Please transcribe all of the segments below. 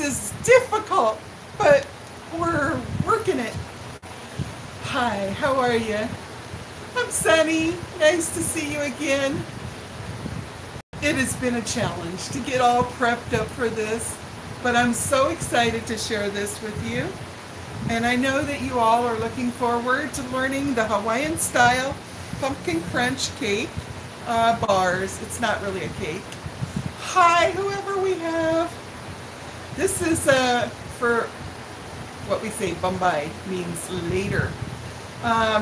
is difficult, but we're working it. Hi, how are you? I'm Sunny. Nice to see you again. It has been a challenge to get all prepped up for this, but I'm so excited to share this with you. And I know that you all are looking forward to learning the Hawaiian style pumpkin crunch cake bars. It's not really a cake. Hi, whoever we have. This is for what we say Bombay, means later.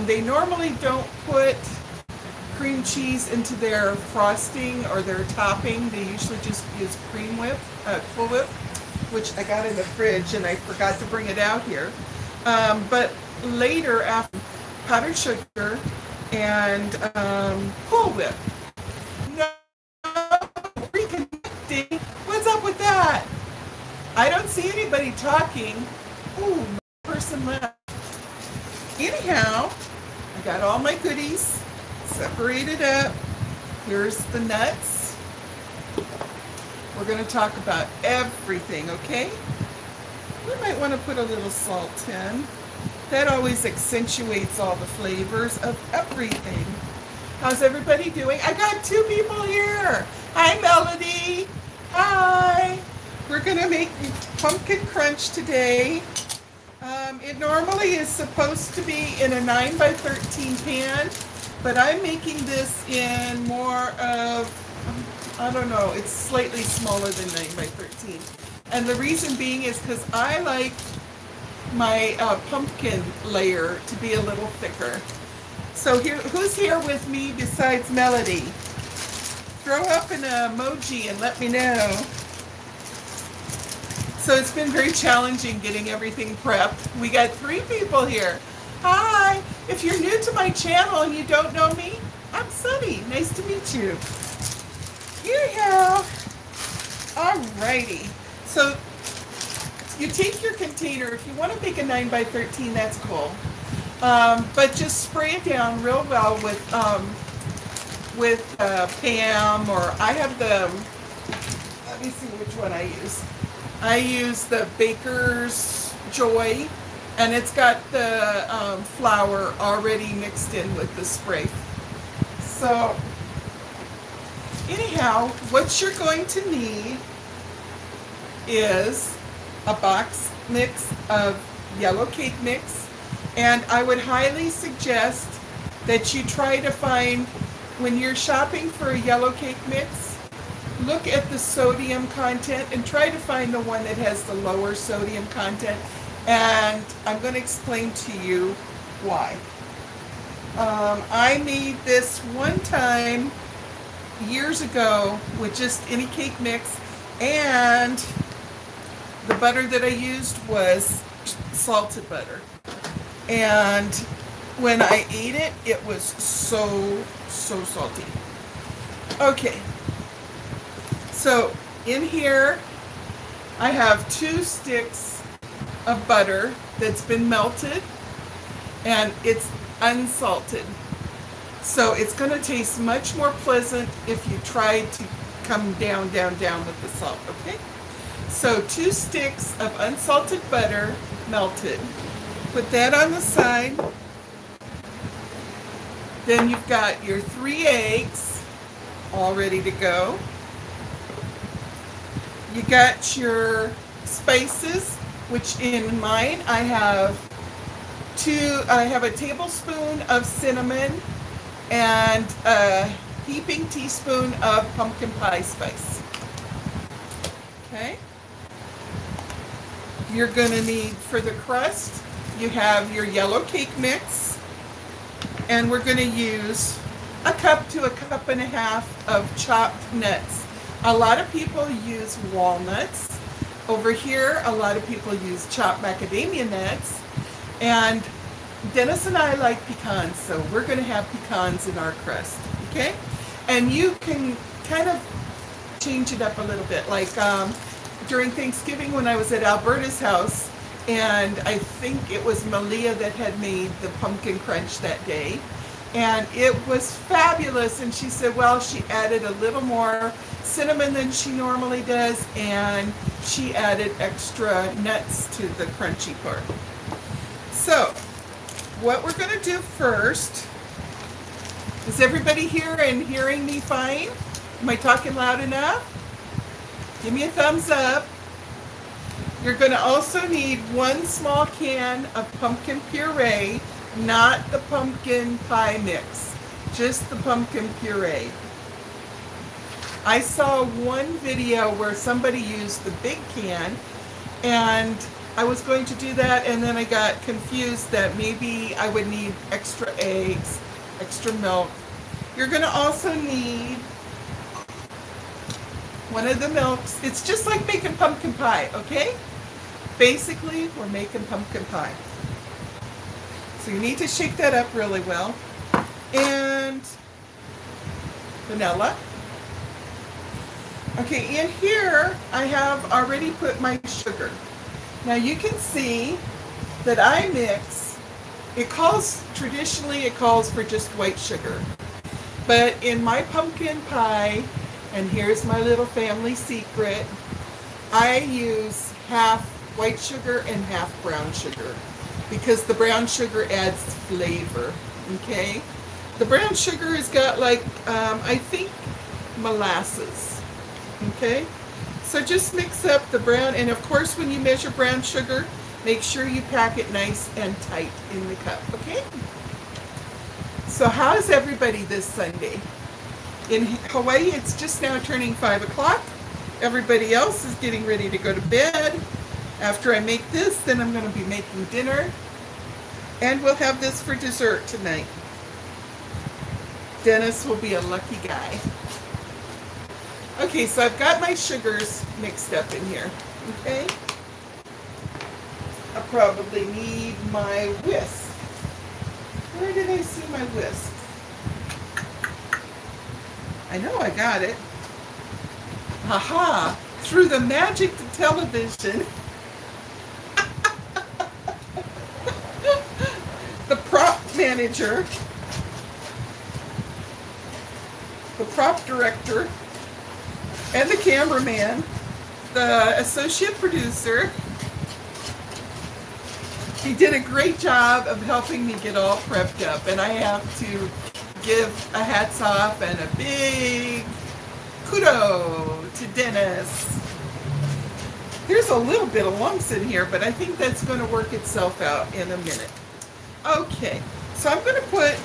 They normally don't put cream cheese into their frosting or their topping. They usually just use cream whip, Cool Whip, which I got in the fridge and I forgot to bring it out here. But later, after powdered sugar and Cool Whip. No, reconnecting. What's up with that? I don't see anybody talking. Ooh, no person left. Anyhow, I got all my goodies separated up. Here's the nuts. We're going to talk about everything, okay? We might want to put a little salt in. That always accentuates all the flavors of everything. How's everybody doing? I got two people here. Hi, Melody. Hi. We're going to make pumpkin crunch today. It normally is supposed to be in a 9 by 13 pan, but I'm making this in more of, I don't know, it's slightly smaller than 9 by 13. And the reason being is because I like my pumpkin layer to be a little thicker. So here, who's here with me besides Melody? Throw up an emoji and let me know. So it's been very challenging getting everything prepped. We got 3 people here. Hi, if you're new to my channel and you don't know me, I'm Sunny. Nice to meet you. Yeah. Alrighty. So you take your container. If you want to make a 9 by 13, that's cool. But just spray it down real well with Pam, or I have the, let me see which one I use. I use the Baker's Joy, and it's got the flour already mixed in with the spray. So anyhow, what you're going to need is a box mix of yellow cake mix, and I would highly suggest that you try to find, when you're shopping for a yellow cake mix, look at the sodium content and try to find the one that has the lower sodium content, and I'm going to explain to you why. I made this one time years ago with just any cake mix, and the butter that I used was salted butter, and when I ate it, it was so salty. Okay. So in here, I have 2 sticks of butter that's been melted, and it's unsalted. So it's going to taste much more pleasant if you try to come down with the salt, okay? So 2 sticks of unsalted butter melted. Put that on the side. Then you've got your 3 eggs all ready to go. You got your spices, which in mine I have a tablespoon of cinnamon and a heaping teaspoon of pumpkin pie spice. Okay. You're going to need, for the crust, you have your yellow cake mix, and we're going to use a cup to a cup and a half of chopped nuts. A lot of people use walnuts. Over here, a lot of people use chopped macadamia nuts. And Dennis and I like pecans, so we're going to have pecans in our crust, okay? And you can kind of change it up a little bit. Like during Thanksgiving when I was at Alberta's house, and I think it was Malia that had made the pumpkin crunch that day. and it was fabulous. And she said, well, she added a little more cinnamon than she normally does, and she added extra nuts to the crunchy part. So what we're going to do first, is everybody here and hearing me fine? Am I talking loud enough? Give me a thumbs up. You're going to also need 1 small can of pumpkin puree, not the pumpkin pie mix, just the pumpkin puree. I saw one video where somebody used the big can, and I was going to do that, and then I got confused that maybe I would need extra eggs, extra milk. You're going to also need one of the milks. It's just like making pumpkin pie, okay? Basically, we're making pumpkin pie. So you need to shake that up really well. And vanilla. Okay, in here I have already put my sugar. Now you can see that I mix, traditionally it calls for just white sugar. But in my pumpkin pie, and here's my little family secret, I use half white sugar and half brown sugar, because the brown sugar adds flavor, okay? The brown sugar has got like, I think, molasses, okay? So just mix up the brown, and of course when you measure brown sugar, make sure you pack it nice and tight in the cup, okay? So how's everybody this Sunday? In Hawaii, it's just now turning 5 o'clock. Everybody else is getting ready to go to bed. After I make this, then I'm going to be making dinner. And we'll have this for dessert tonight. Dennis will be a lucky guy. Okay, so I've got my sugars mixed up in here, okay? I probably need my whisk. Where did I see my whisk? I know I got it. Haha, through the magic of television. The prop manager, the prop director, and the cameraman, the associate producer. He did a great job of helping me get all prepped up, and I have to give a hats off and a big kudo to Dennis. There's a little bit of lumps in here, but I think that's going to work itself out in a minute. Okay, so I'm going to put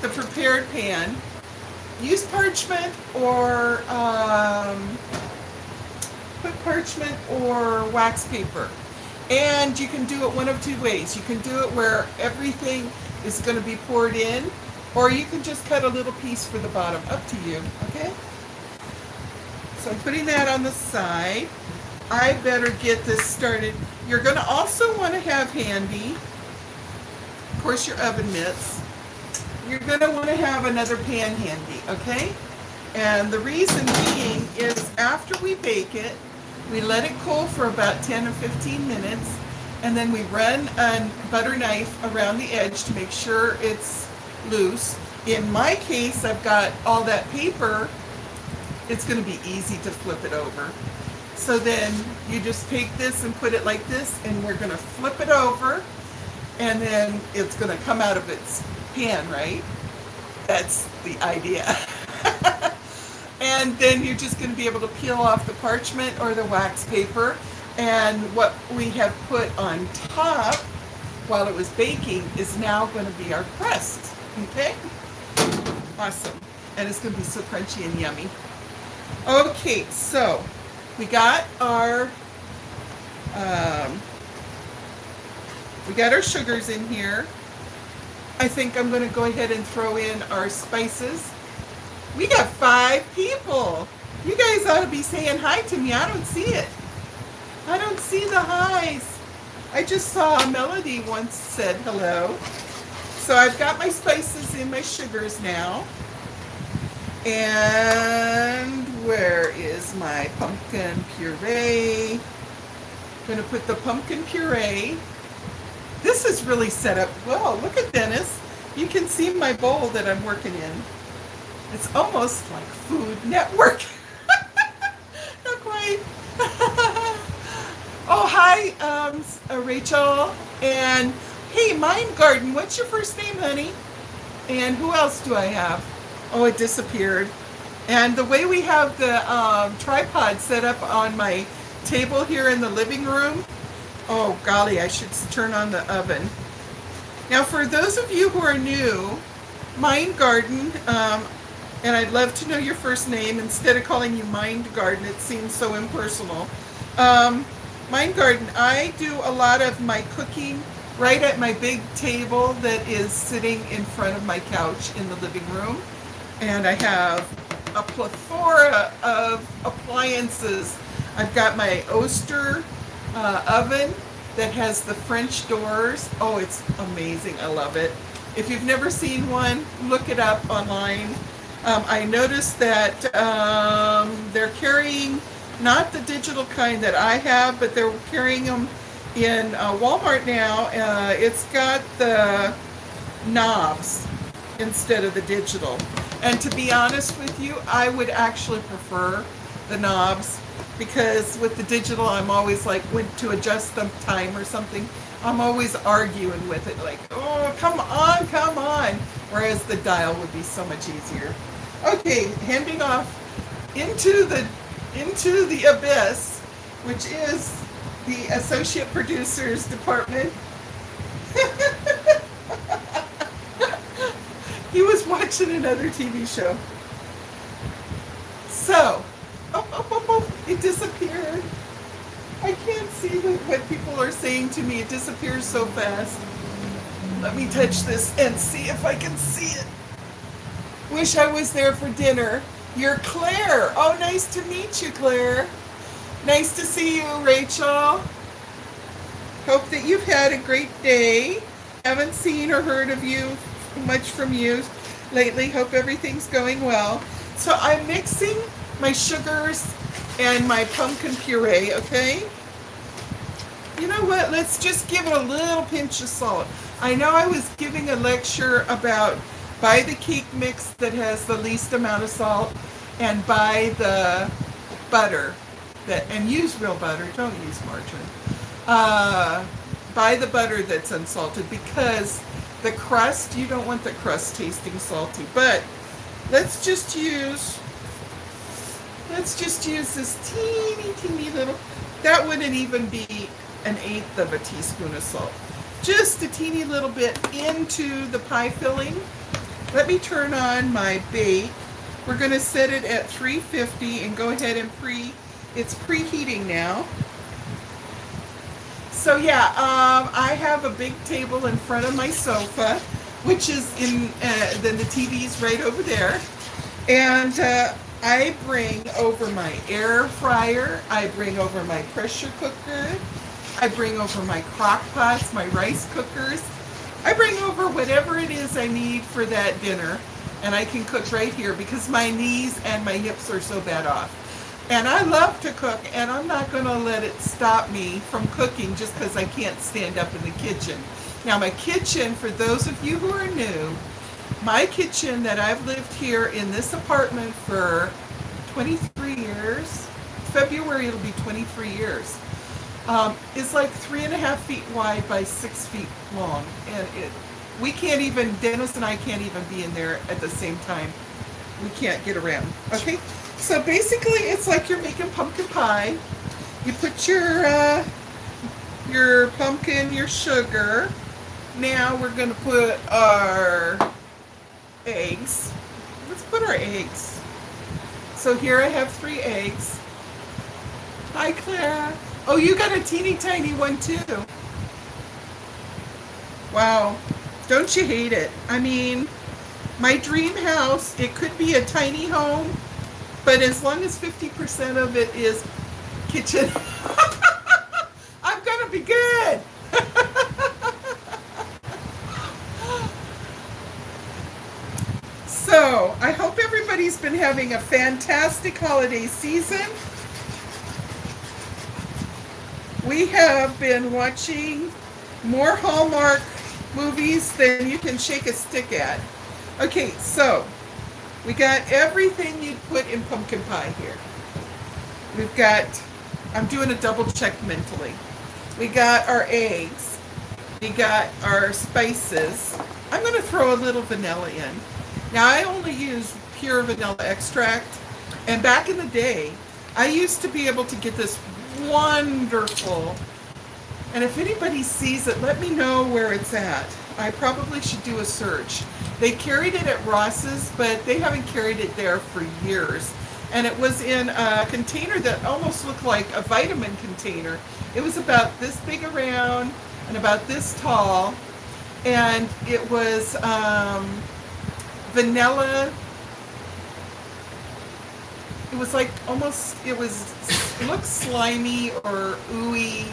the prepared pan. Use parchment or put parchment or wax paper. And you can do it one of 2 ways. You can do it where everything is going to be poured in, or you can just cut a little piece for the bottom. Up to you, okay? So I'm putting that on the side. I better get this started. You're going to also want to have handy, of course, your oven mitts. You're going to want to have another pan handy, okay? And the reason being is after we bake it, we let it cool for about 10 or 15 minutes, and then we run a butter knife around the edge to make sure it's loose. In my case, I've got all that paper. It's going to be easy to flip it over. So then you just take this and put it like this, and we're going to flip it over, and then it's going to come out of its pan, right? That's the idea. And then you're just going to be able to peel off the parchment or the wax paper, and what we have put on top while it was baking is now going to be our crust. Okay? Awesome. And it's going to be so crunchy and yummy. Okay, so we got our sugars in here. I think I'm going to go ahead and throw in our spices. We got 5 people. You guys ought to be saying hi to me. I don't see it. I don't see the highs. I just saw Melody once said hello. So I've got my spices in my sugars now. And where is my pumpkin puree? I'm going to put the pumpkin puree. This is really set up well. Look at Dennis. You can see my bowl that I'm working in. It's almost like Food Network. Not quite. Oh, hi, Rachel. And hey, Mind Garden, what's your first name, honey? And who else do I have? Oh, it disappeared. And the way we have the tripod set up on my table here in the living room, oh golly, I should turn on the oven. Now, for those of you who are new, Mind Garden, and I'd love to know your first name. Instead of calling you Mind Garden, it seems so impersonal. Mind Garden, I do a lot of my cooking right at my big table that is sitting in front of my couch in the living room. And I have a plethora of appliances. I've got my Oster oven that has the French doors. Oh, it's amazing. I love it. If you've never seen one, look it up online. I noticed that they're carrying not the digital kind that I have, but they're carrying them in Walmart now. It's got the knobs instead of the digital. And to be honest with you, I would actually prefer the knobs, because with the digital, I'm always like, when to adjust the time or something, I'm always arguing with it, like, oh, come on, come on. Whereas the dial would be so much easier. Okay, handing off into the abyss, which is the associate producers department. He was watching another TV show. So, it disappeared. I can't see what people are saying to me. It disappears so fast. Let me touch this and see if I can see it. Wish I was there for dinner. You're Claire. Oh, nice to meet you, Claire. Nice to see you, Rachel. Hope that you've had a great day. Haven't seen or heard of you much from you lately. Hope everything's going well. So I'm mixing my sugars and my pumpkin puree, okay? You know what? Let's just give it a little pinch of salt. I know I was giving a lecture about buy the cake mix that has the least amount of salt, and buy the butter and use real butter, don't use margarine. Buy the butter that's unsalted, because the crust, you don't want the crust tasting salty. But let's just use this teeny little, that wouldn't even be 1/8 of a teaspoon of salt. Just a teeny little bit into the pie filling. Let me turn on my bake. We're going to set it at 350 and go ahead and it's preheating now. So yeah, I have a big table in front of my sofa, which is then the TV's right over there. And I bring over my air fryer, I bring over my pressure cooker, I bring over my crock pots, my rice cookers. I bring over whatever it is I need for that dinner, and I can cook right here because my knees and my hips are so bad off. And I love to cook, and I'm not going to let it stop me from cooking just because I can't stand up in the kitchen. Now, my kitchen, for those of you who are new, my kitchen that I've lived here in this apartment for 23 years, February it'll be 23 years, is like 3.5 feet wide by 6 feet long. And we can't even, Dennis and I can't even be in there at the same time. We can't get around, okay? So basically it's like you're making pumpkin pie. You put your pumpkin, your sugar. Now we're gonna put our eggs. Let's put our eggs. So here I have 3 eggs. Hi, Clara. Oh, you got a teeny tiny one too. Wow, don't you hate it? I mean, my dream house, it could be a tiny home, but as long as 50% of it is kitchen, I'm gonna be good. So, I hope everybody's been having a fantastic holiday season. We have been watching more Hallmark movies than you can shake a stick at. Okay, so we got everything you'd put in pumpkin pie here. We've got, I'm doing a double check mentally. We got our eggs. We got our spices. I'm going to throw a little vanilla in. Now I only use pure vanilla extract. And back in the day, I used to be able to get this wonderful, and if anybody sees it, let me know where it's at. I probably should do a search. They carried it at Ross's, but they haven't carried it there for years. And it was in a container that almost looked like a vitamin container. It was about this big around and about this tall. And it was vanilla. It was like almost, it looked slimy or ooey.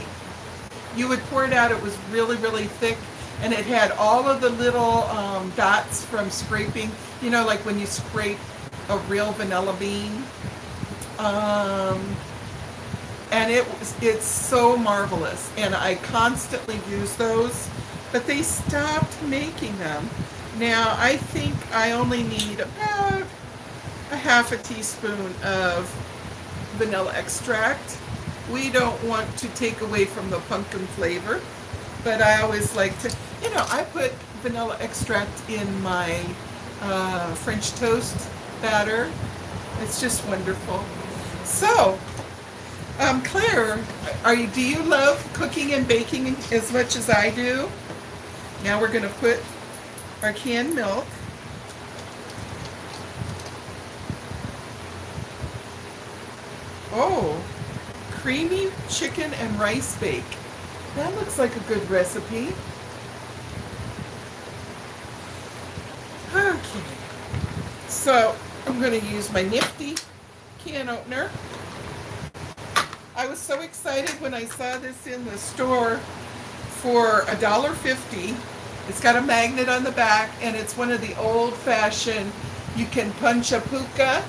You would pour it out, it was really, really thick. And it had all of the little dots from scraping, you know, like when you scrape a real vanilla bean. And it's so marvelous. And I constantly use those, but they stopped making them. Now I think I only need about a half a teaspoon of vanilla extract. We don't want to take away from the pumpkin flavor, but I always like to, you know, I put vanilla extract in my French toast batter. It's just wonderful. So, Claire, do you love cooking and baking as much as I do? Now we're going to put our canned milk. Oh, creamy chicken and rice bake. That looks like a good recipe. Okay, so I'm going to use my nifty can opener. I was so excited when I saw this in the store for $1.50. It's got a magnet on the back, and it's one of the old-fashioned, you can punch a puka,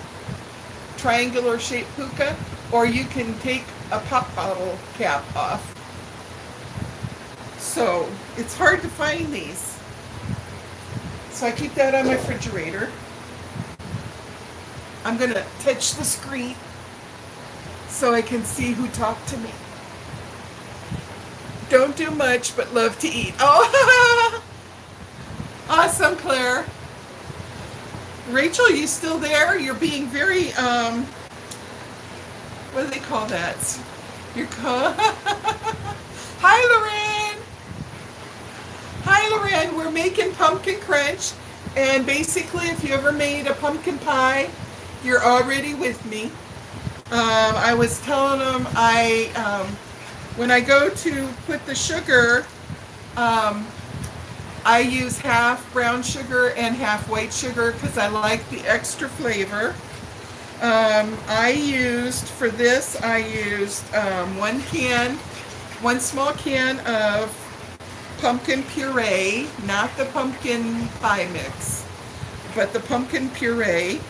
triangular shaped puka, or you can take a pop bottle cap off. So it's hard to find these. So I keep that on my refrigerator. I'm going to touch the screen so I can see who talked to me. Don't do much, but love to eat. Oh, awesome, Claire. Rachel, you still there? You're being very, what do they call that? Hi, Lorraine. Hi, Lorraine. We're making pumpkin crunch. And basically, if you ever made a pumpkin pie, you're already with me. I was telling them when I go to put the sugar, I use half brown sugar and half white sugar because I like the extra flavor. For this, I used one small can of pumpkin puree, not the pumpkin pie mix, but the pumpkin puree.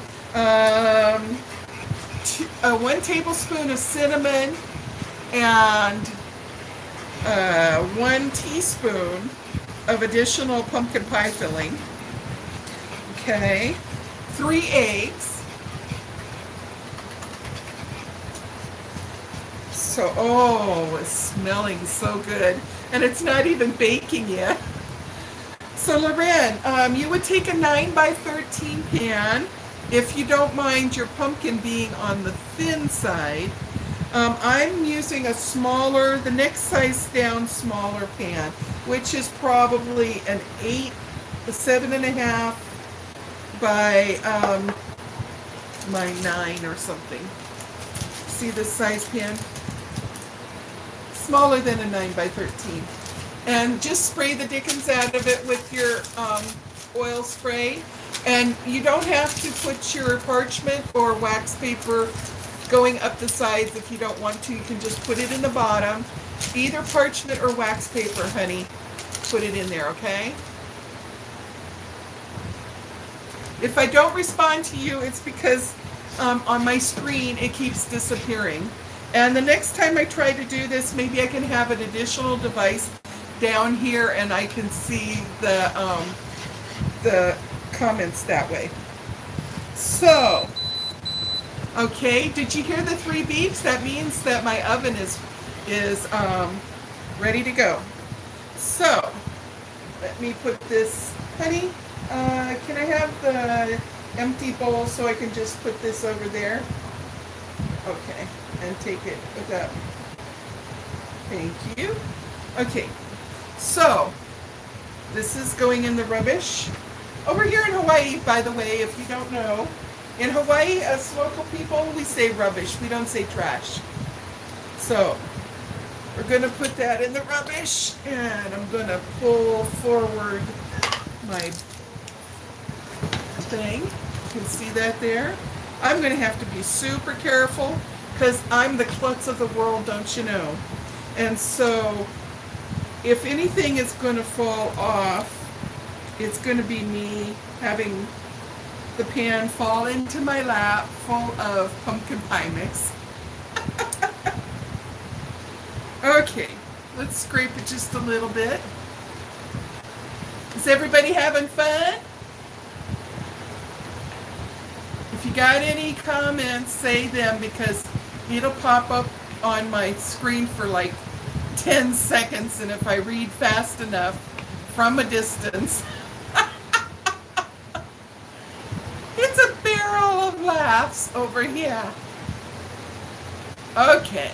1 tablespoon of cinnamon and 1 teaspoon of additional pumpkin pie filling. Okay, 3 eggs. So, oh, it's smelling so good. And it's not even baking yet. So, Loren, you would take a 9 by 13 pan. If you don't mind your pumpkin being on the thin side. I'm using a smaller, the next size down smaller pan, which is probably an 7.5 by my 9 or something. See this size pan? Smaller than a 9 by 13. And just spray the dickens out of it with your oil spray. And you don't have to put your parchment or wax paper going up the sides if you don't want to. You can just put it in the bottom. Either parchment or wax paper, honey. Put it in there, okay? If I don't respond to you, it's because on my screen it keeps disappearing. And the next time I try to do this, maybe I can have an additional device down here and I can see the comments that way. So, okay, did you hear the 3 beeps? That means that my oven is ready to go. So, let me put this, honey, can I have the empty bowl so I can just put this over there? Okay, and take it with that. Thank you. Okay, so this is going in the rubbish. Over here in Hawaii, by the way, if you don't know, in Hawaii, as local people, we say rubbish. We don't say trash. So we're going to put that in the rubbish, and I'm going to pull forward my thing. You can see that there. I'm going to have to be super careful because I'm the klutz of the world, don't you know? And so if anything is going to fall off, it's going to be me having the pan fall into my lap full of pumpkin pie mix. Okay, let's scrape it just a little bit. Is everybody having fun? If you got any comments, say them, because it'll pop up on my screen for like 10 seconds, and if I read fast enough from a distance, it's a barrel of laughs over here. Okay.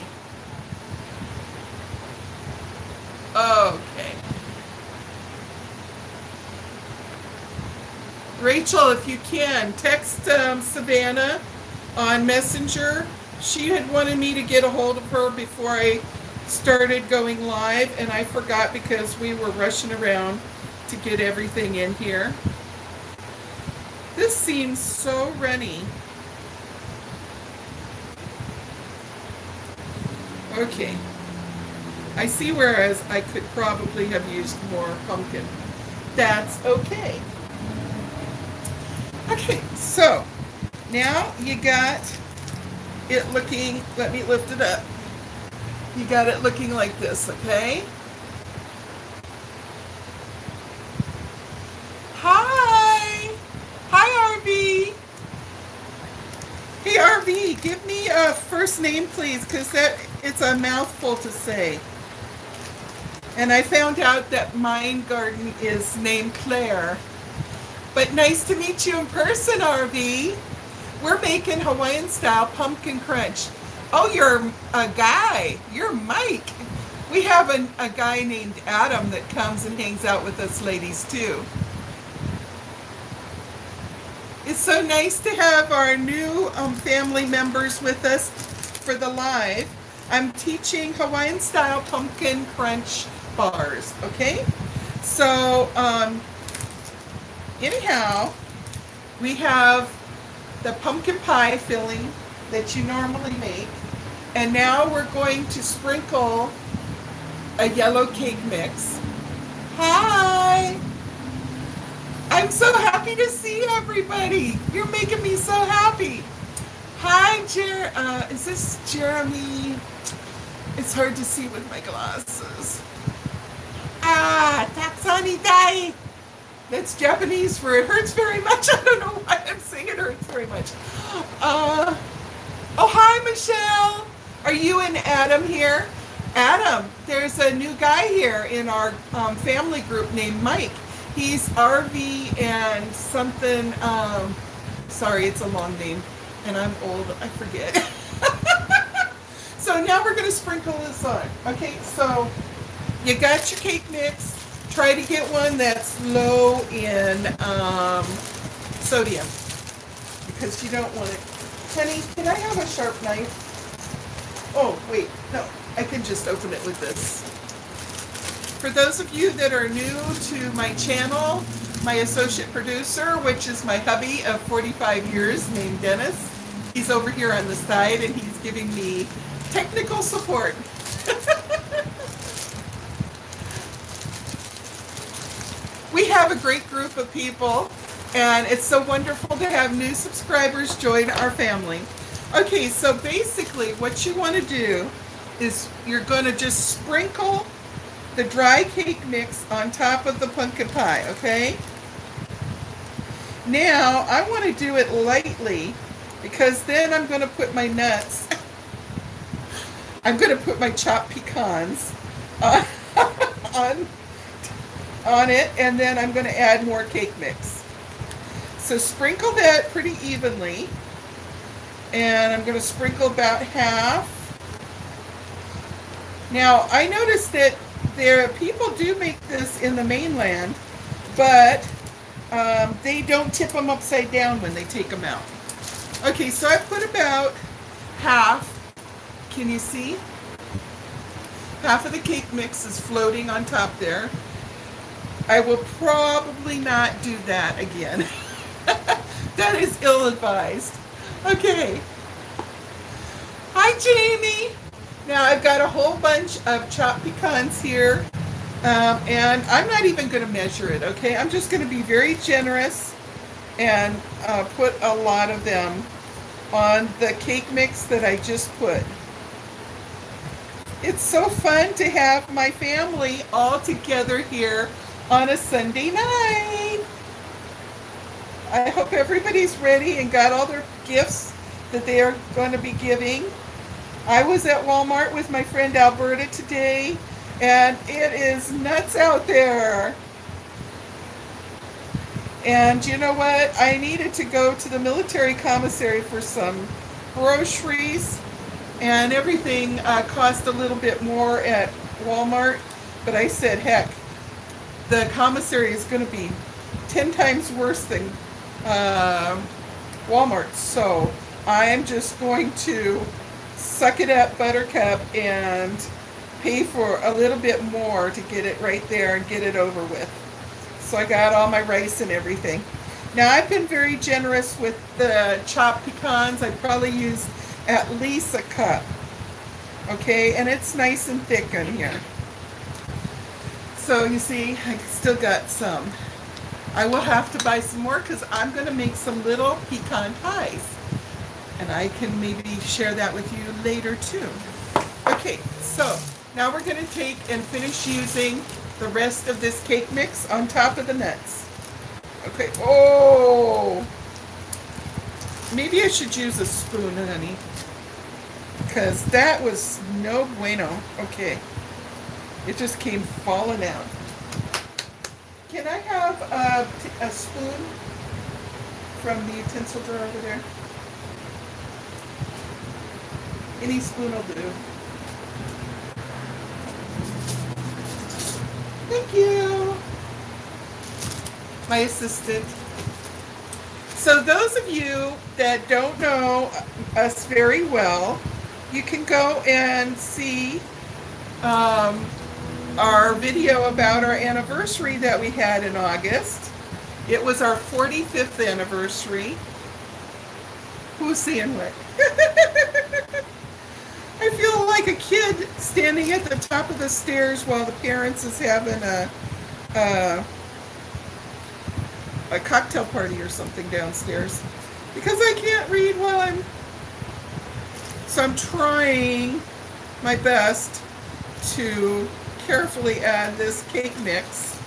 Okay. Rachel, if you can, text Savannah on Messenger. She had wanted me to get a hold of her before I started going live, and I forgot because we were rushing around to get everything in here. This seems so runny. Okay. I see whereas I could probably have used more pumpkin. That's okay. Okay, so now you got it looking, let me lift it up. You got it looking like this, okay? Hi! Hi, RV! Hey, RV, give me a first name, please, because it's a mouthful to say. And I found out that mine garden is named Claire. But nice to meet you in person, RV. We're making Hawaiian-style pumpkin crunch. Oh, you're a guy. You're Mike. We have a guy named Adam that comes and hangs out with us ladies, too. It's so nice to have our new family members with us for the live. I'm teaching Hawaiian-style pumpkin crunch bars, okay? So, anyhow, we have the pumpkin pie filling that you normally make, and now we're going to sprinkle a yellow cake mix. Hi! I'm so happy to see everybody. You're making me so happy. Hi, is this Jeremy? It's hard to see with my glasses. Taksani dai. That's Japanese for it hurts very much. I don't know why I'm saying it hurts very much. Oh, hi, Michelle. Are you and Adam here? Adam, there's a new guy here in our family group named Mike. He's RV and something, sorry, it's a long name, and I'm old, I forget. So now we're going to sprinkle this on. Okay, so you got your cake mix. Try to get one that's low in sodium, because you don't want it. Honey, can I have a sharp knife? Oh, wait, no, I can just open it with this. For those of you that are new to my channel, my associate producer, which is my hubby of 45 years, named Dennis, he's over here on the side and he's giving me technical support. We have a great group of people, and it's so wonderful to have new subscribers join our family. Okay, so basically what you want to do is you're going to just sprinkle the dry cake mix on top of the pumpkin pie, okay? Now, I want to do it lightly because then I'm going to put my nuts, I'm going to put my chopped pecans on it, and then I'm going to add more cake mix. So sprinkle that pretty evenly, and I'm going to sprinkle about half. Now, I noticed that people do make this in the mainland, but they don't tip them upside down when they take them out. Okay, so I put about half. Can you see? Half of the cake mix is floating on top there. I will probably not do that again. That is ill-advised. Okay. Hi, Jamie. Now I've got a whole bunch of chopped pecans here, and I'm not even going to measure it, okay? I'm just going to be very generous and put a lot of them on the cake mix that I just put. It's so fun to have my family all together here on a Sunday night. I hope everybody's ready and got all their gifts that they are going to be giving. I was at Walmart with my friend Alberta today, and it is nuts out there. And you know what? I needed to go to the military commissary for some groceries, and everything cost a little bit more at Walmart. But I said, heck, the commissary is going to be 10 times worse than Walmart. So I am just going to suck it up, Buttercup, and pay for a little bit more to get it right there and get it over with. So I got all my rice and everything. Now I've been very generous with the chopped pecans. I probably used at least a cup. Okay, and it's nice and thick in here. So you see, I still got some. I will have to buy some more because I'm going to make some little pecan pies. And I can maybe share that with you later too. Okay, so now we're going to take and finish using the rest of this cake mix on top of the nuts. Okay, oh! Maybe I should use a spoon, honey. Because that was no bueno. Okay. It just came falling out. Can I have a spoon from the utensil drawer over there? Any spoon will do. Thank you. My assistant. So those of you that don't know us very well, you can go and see our video about our anniversary that we had in August. It was our 45th anniversary. Who's saying what? I feel like a kid standing at the top of the stairs while the parents is having a cocktail party or something downstairs. Because I can't read while So I'm trying my best to carefully add this cake mix.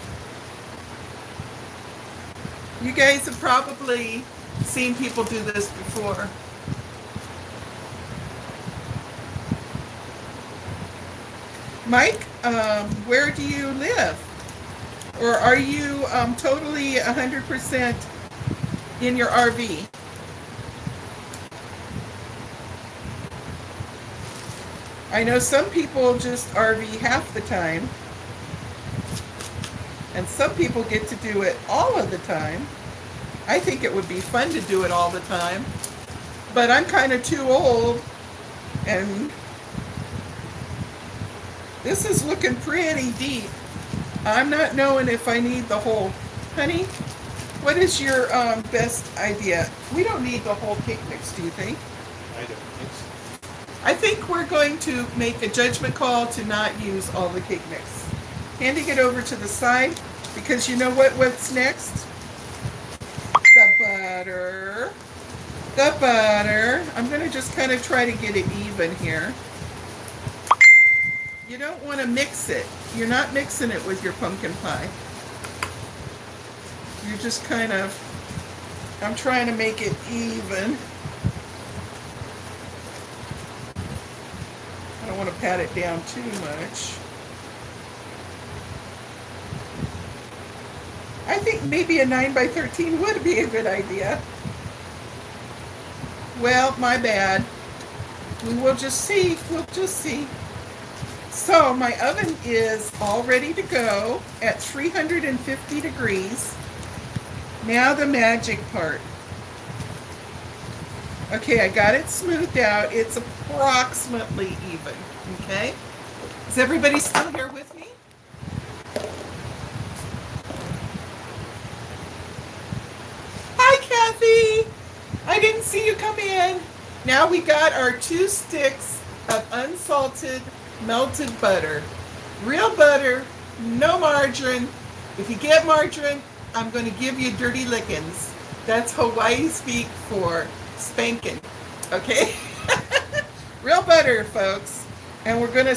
You guys have probably seen people do this before. Mike, where do you live? Or are you totally 100% in your RV? I know some people just RV half the time, and some people get to do it all of the time. I think it would be fun to do it all the time, but I'm kind of too old, and this is looking pretty deep. I'm not knowing if I need the whole. Honey, what is your best idea? We don't need the whole cake mix, do you think? I don't think so. I think we're going to make a judgment call to not use all the cake mix. Handing it over to the side, because you know what's next? The butter. The butter. I'm going to just kind of try to get it even here. You don't want to mix it. You're not mixing it with your pumpkin pie. You're just kind of, I'm trying to make it even. I don't want to pat it down too much. I think maybe a 9 by 13 would be a good idea. Well, my bad. We will just see. We'll just see. So my oven is all ready to go at 350 degrees. Now the magic part. Okay, I got it smoothed out. It's approximately even. Okay? Is everybody still here with me? Hi, Kathy. I didn't see you come in. Now we got our 2 sticks of unsalted melted butter. Real butter, no margarine. If you get margarine, I'm going to give you dirty lickings. That's Hawaii speak for spanking. Okay? Real butter, folks. And we're going to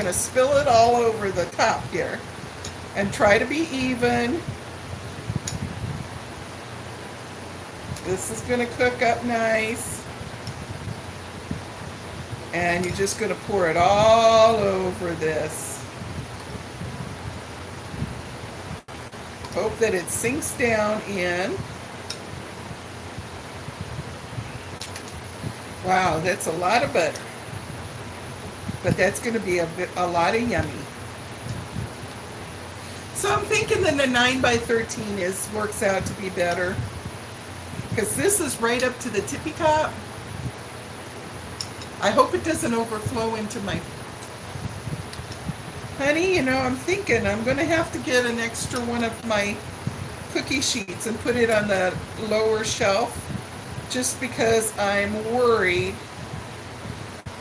spill it all over the top here. And try to be even. This is going to cook up nice. And you're just going to pour it all over this. Hope that it sinks down in. Wow, that's a lot of butter. But that's going to be a lot of yummy. So I'm thinking that the 9 by 13 works out to be better. Because this is right up to the tippy top. I hope it doesn't overflow into my... Honey, you know, I'm thinking I'm going to have to get an extra one of my cookie sheets and put it on the lower shelf. Just because I'm worried.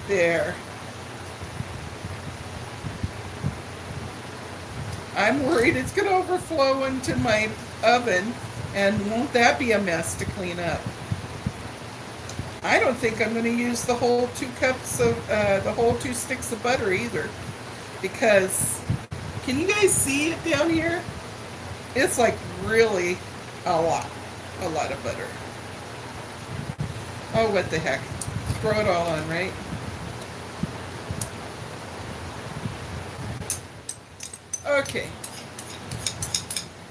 There. I'm worried it's going to overflow into my oven. And won't that be a mess to clean up? I don't think I'm going to use the whole 2 cups of, the whole 2 sticks of butter either. Because, can you guys see it down here? It's like really a lot of butter. Oh, what the heck. Throw it all on, right? Okay.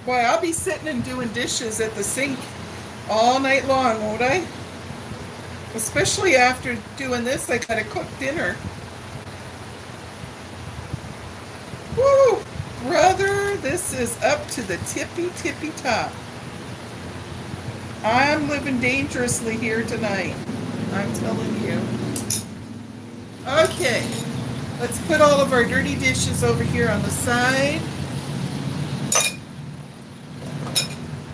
Boy, I'll be sitting and doing dishes at the sink all night long, won't I? Especially after doing this, I gotta cook dinner. Woo! Brother, this is up to the tippy top. I'm living dangerously here tonight. I'm telling you. Okay. Let's put all of our dirty dishes over here on the side.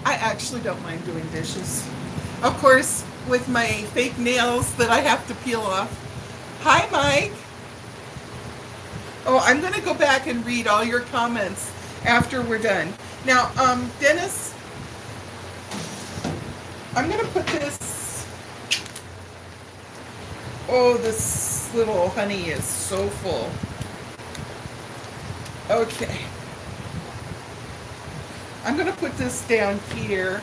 I actually don't mind doing dishes. Of course, with my fake nails that I have to peel off. Hi, Mike. Oh, I'm going to go back and read all your comments after we're done. Now, Dennis, I'm going to put this... Oh, this little honey is so full. Okay. I'm going to put this down here.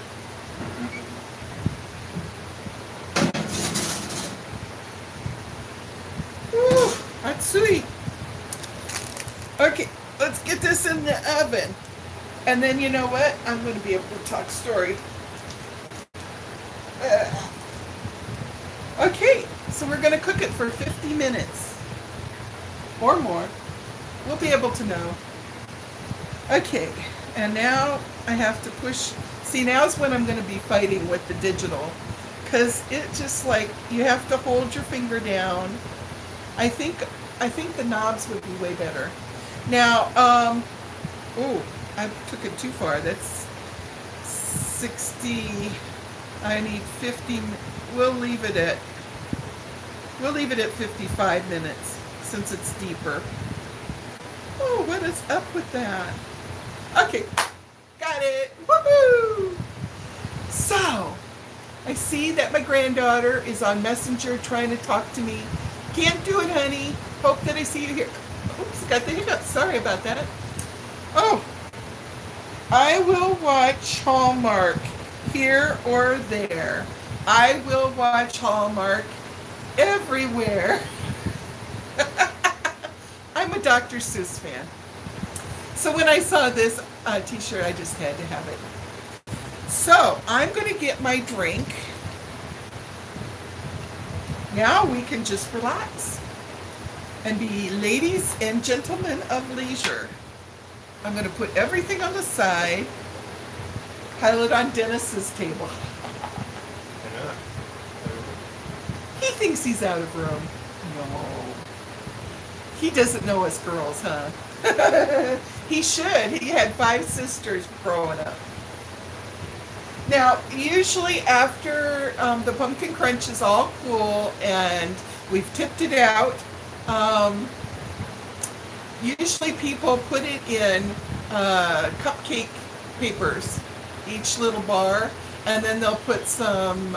Woo, that's sweet. Okay, let's get this in the oven. And then you know what? I'm going to be able to talk story. Okay, so we're going to cook it for 50 minutes. Or more. We'll be able to know. Okay, and now I have to push. See, now's when I'm going to be fighting with the digital. Because it just like, you have to hold your finger down. I think the knobs would be way better. Now, oh, I took it too far. That's 60. I need 50. We'll leave it at 55 minutes since it's deeper. Oh, what is up with that? Okay, got it. Woohoo! So, I see that my granddaughter is on Messenger trying to talk to me. Can't do it, honey. Hope that I see you here. Oops, got the hiccup. Sorry about that. Oh, I will watch Hallmark here or there. I will watch Hallmark everywhere. I'm a Dr. Seuss fan. So when I saw this t-shirt, I just had to have it. So I'm going to get my drink. Now we can just relax and be ladies and gentlemen of leisure. I'm going to put everything on the side, pile it on Dennis's table. He thinks he's out of room. No. He doesn't know us girls, huh? He should. He had 5 sisters growing up. Now, usually after the pumpkin crunch is all cool and we've tipped it out, usually people put it in cupcake papers, each little bar, and then they'll put some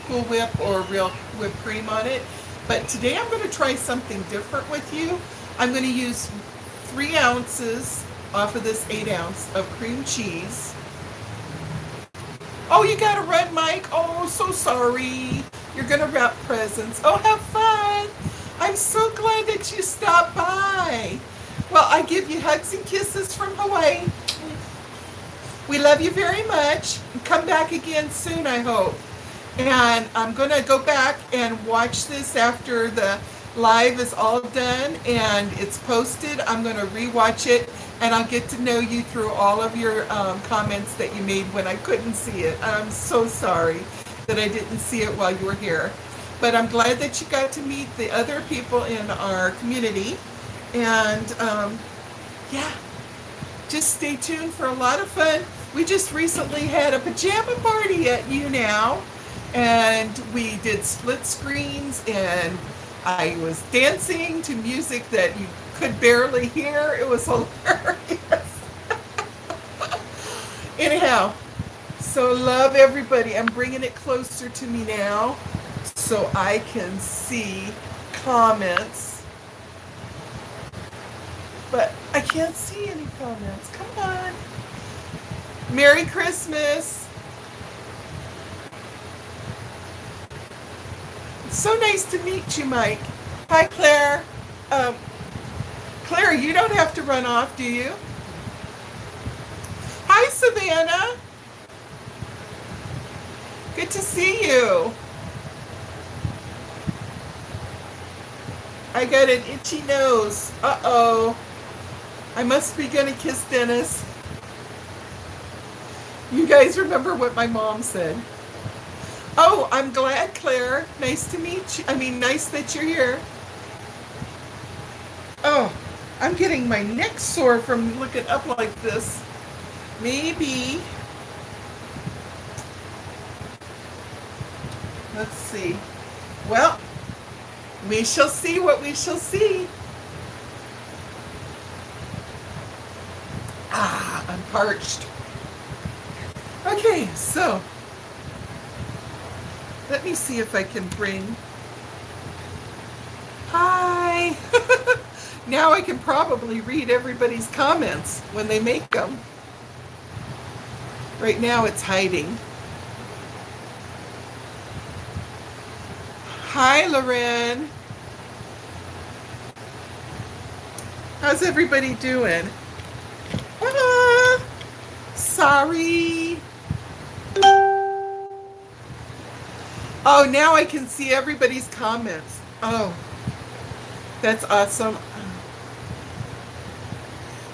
Cool Whip or real whipped cream on it. But today I'm going to try something different with you. I'm going to use 3 ounces off of this 8 ounce of cream cheese. Oh, you got to run, Mike. Oh, so sorry. You're going to wrap presents. Oh, have fun. I'm so glad that you stopped by. Well, I give you hugs and kisses from Hawaii. We love you very much. Come back again soon, I hope. And I'm going to go back and watch this after the live is all done and it's posted. I'm going to rewatch it and I'll get to know you through all of your comments that you made when I couldn't see it. I'm so sorry that I didn't see it while you were here. But I'm glad that you got to meet the other people in our community. And yeah, just stay tuned for a lot of fun. We just recently had a pajama party at You Now. And we did split screens and I was dancing to music that you could barely hear. It was hilarious. Anyhow, so love everybody. I'm bringing it closer to me now so I can see comments. But I can't see any comments. Come on. Merry Christmas. It's so nice to meet you, Mike. Hi, Claire. Claire, you don't have to run off, do you? Hi, Savannah. Good to see you. I got an itchy nose. Uh-oh. I must be gonna kiss Dennis. You guys remember what my mom said. Oh, I'm glad, Claire. Nice to meet you. I mean, nice that you're here. Oh, I'm getting my neck sore from looking up like this. Maybe. Let's see. Well, we shall see what we shall see. Ah, I'm parched. Okay, so let me see if I can bring. Hi. Now I can probably read everybody's comments when they make them. Right now it's hiding. Hi, Loren. How's everybody doing? Sorry. Oh, now I can see everybody's comments. Oh, that's awesome.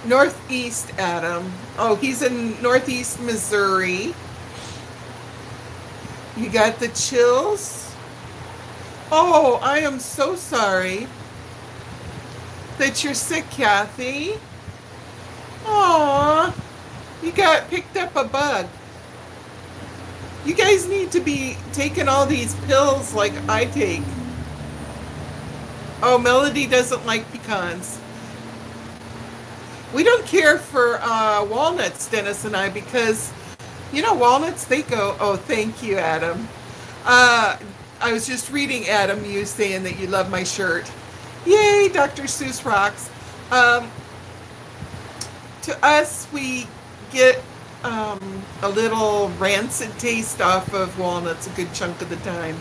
Northeast Adam. Oh, he's in Northeast Missouri. You got the chills? Oh, I am so sorry that you're sick, Kathy. Aw, you got picked up a bug. You guys need to be taking all these pills like I take. Oh, Melody doesn't like pecans. We don't care for walnuts, Dennis and I, because, you know, walnuts, they go, oh, thank you, Adam. I was just reading, Adam, you saying that you love my shirt. Yay, Dr. Seuss rocks. To us, we get a little rancid taste off of walnuts a good chunk of the time.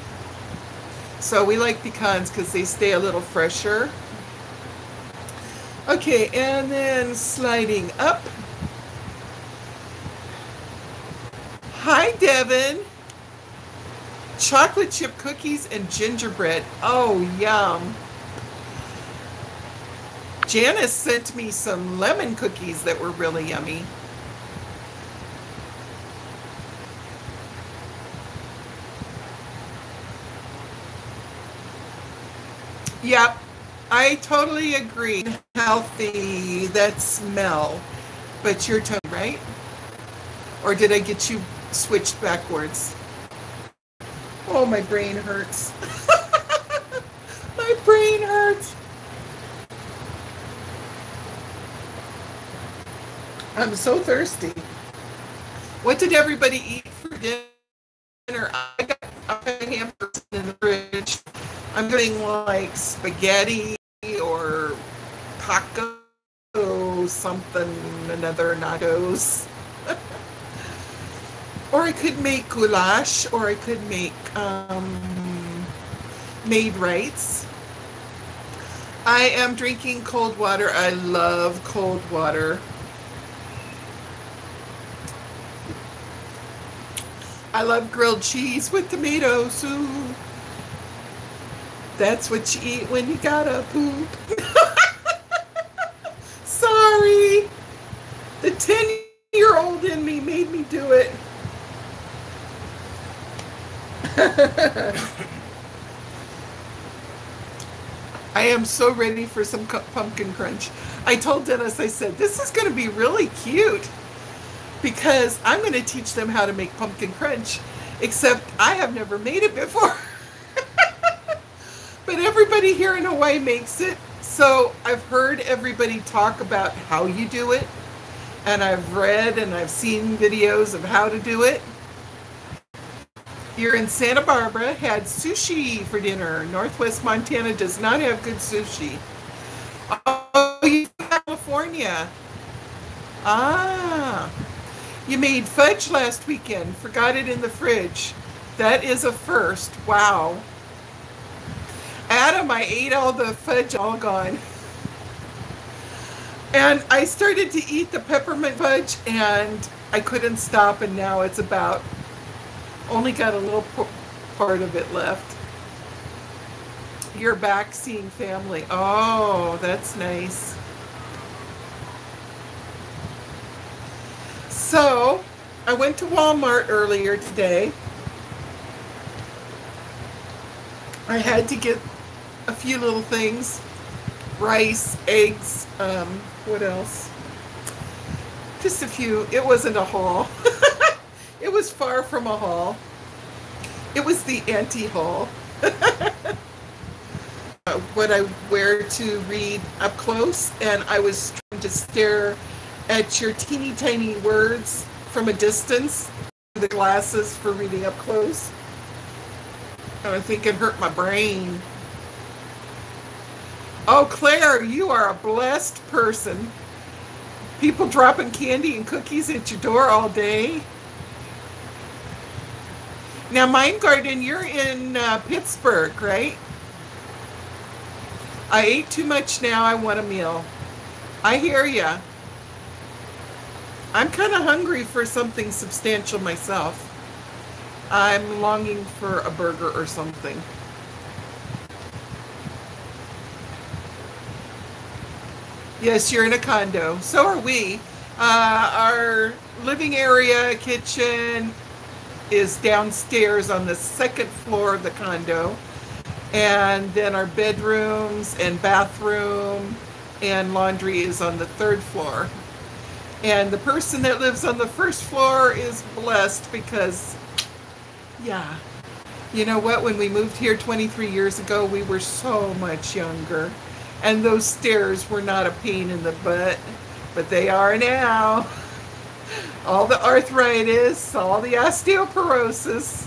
So we like pecans because they stay a little fresher. Okay, and then sliding up. Hi, Devin. Chocolate chip cookies and gingerbread. Oh, yum. Janice sent me some lemon cookies that were really yummy. Yep, I totally agree. Healthy, that smell. But your tongue, right? Or did I get you switched backwards? Oh, my brain hurts. My brain hurts. I'm so thirsty. What did everybody eat for dinner? I got hamburgers in the fridge. I'm getting like spaghetti or taco something, another nachos. Or I could make goulash, or I could make made rice. I am drinking cold water. I love cold water. I love grilled cheese with tomato soup. That's what you eat when you gotta poop. Sorry. The 10-year-old in me made me do it. I am so ready for some pumpkin crunch. I told Dennis, I said, this is going to be really cute because I'm going to teach them how to make pumpkin crunch, except I have never made it before. But everybody here in Hawaii makes it, so I've heard everybody talk about how you do it, and I've read and I've seen videos of how to do it. Here in Santa Barbara, had sushi for dinner. Northwest Montana does not have good sushi. Oh, you from California. Ah, you made fudge last weekend. Forgot it in the fridge. That is a first. Wow. Adam, I ate all the fudge, all gone. And I started to eat the peppermint fudge, and I couldn't stop, and now it's about, only got a little part of it left. You're back seeing family. Oh, that's nice. So, I went to Walmart earlier today. I had to get a few little things. Rice, eggs, what else? Just a few. It wasn't a haul. It was far from a haul. It was the anti-haul. What I wear to read up close, and I was trying to stare at your teeny tiny words from a distance. The glasses for reading up close. And I think it hurt my brain. Oh, Claire, you are a blessed person. People dropping candy and cookies at your door all day. Now, Mind Garden, you're in Pittsburgh, right? I ate too much now. I want a meal. I hear ya. I'm kind of hungry for something substantial myself. I'm longing for a burger or something. Yes, you're in a condo. So are we. Our living area, kitchen is downstairs on the second floor of the condo. And then our bedrooms and bathroom and laundry is on the third floor. And the person that lives on the first floor is blessed because, yeah, you know what? When we moved here 23 years ago, we were so much younger. And those stairs were not a pain in the butt, but they are now. All the arthritis, all the osteoporosis.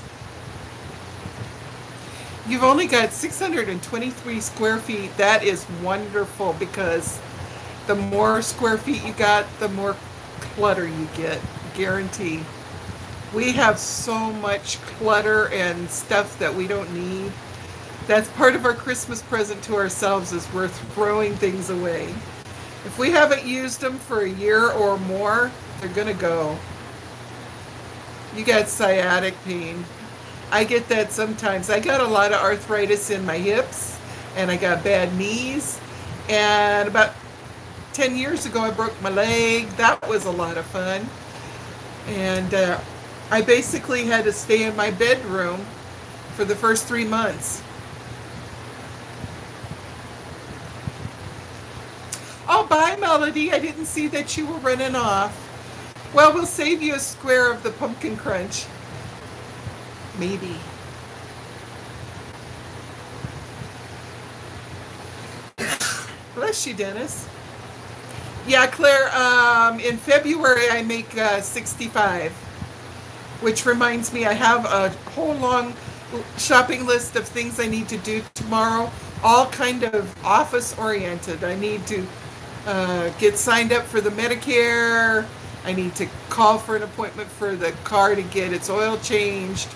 You've only got 623 square feet. That is wonderful because the more square feet you got, the more clutter you get. Guarantee. We have so much clutter and stuff that we don't need. That's part of our Christmas present to ourselves, is we're throwing things away. If we haven't used them for a year or more, they're gonna go. You got sciatic pain. I get that sometimes. I got a lot of arthritis in my hips, and I got bad knees. And about 10 years ago, I broke my leg. That was a lot of fun. And I basically had to stay in my bedroom for the first 3 months. Oh, bye, Melody. I didn't see that you were running off. Well, we'll save you a square of the pumpkin crunch. Maybe. Bless you, Dennis. Yeah, Claire, in February I make 65, which reminds me I have a whole long shopping list of things I need to do tomorrow, all kind of office oriented. I need to get signed up for the Medicare. I need to call for an appointment for the car to get its oil changed.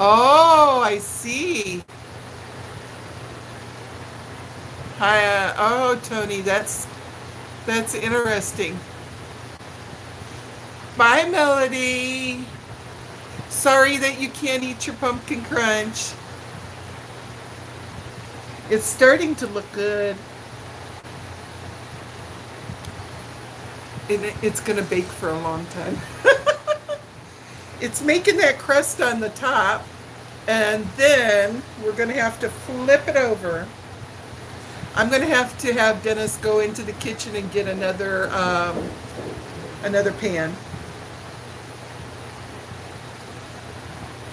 Oh, I see. Hi, oh, Tony, that's interesting. Bye, Melody. Sorry that you can't eat your pumpkin crunch. It's starting to look good. And it's going to bake for a long time. It's making that crust on the top, and then we're going to have to flip it over. I'm going to have Dennis go into the kitchen and get another pan.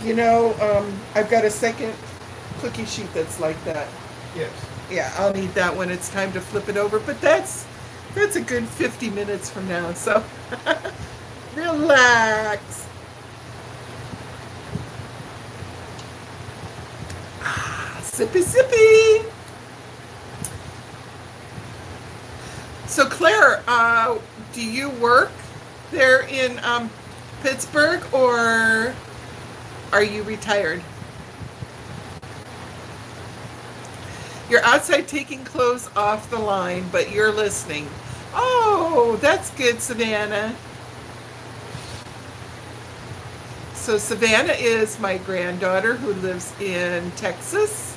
You know, I've got a second cookie sheet that's like that. Yes. Yeah, I'll need that when it's time to flip it over, but that's a good 50 minutes from now, so relax. Sippy, sippy. So Claire, do you work there in Pittsburgh, or are you retired? You're outside taking clothes off the line, but you're listening. Oh, that's good, Savannah. So Savannah is my granddaughter who lives in Texas,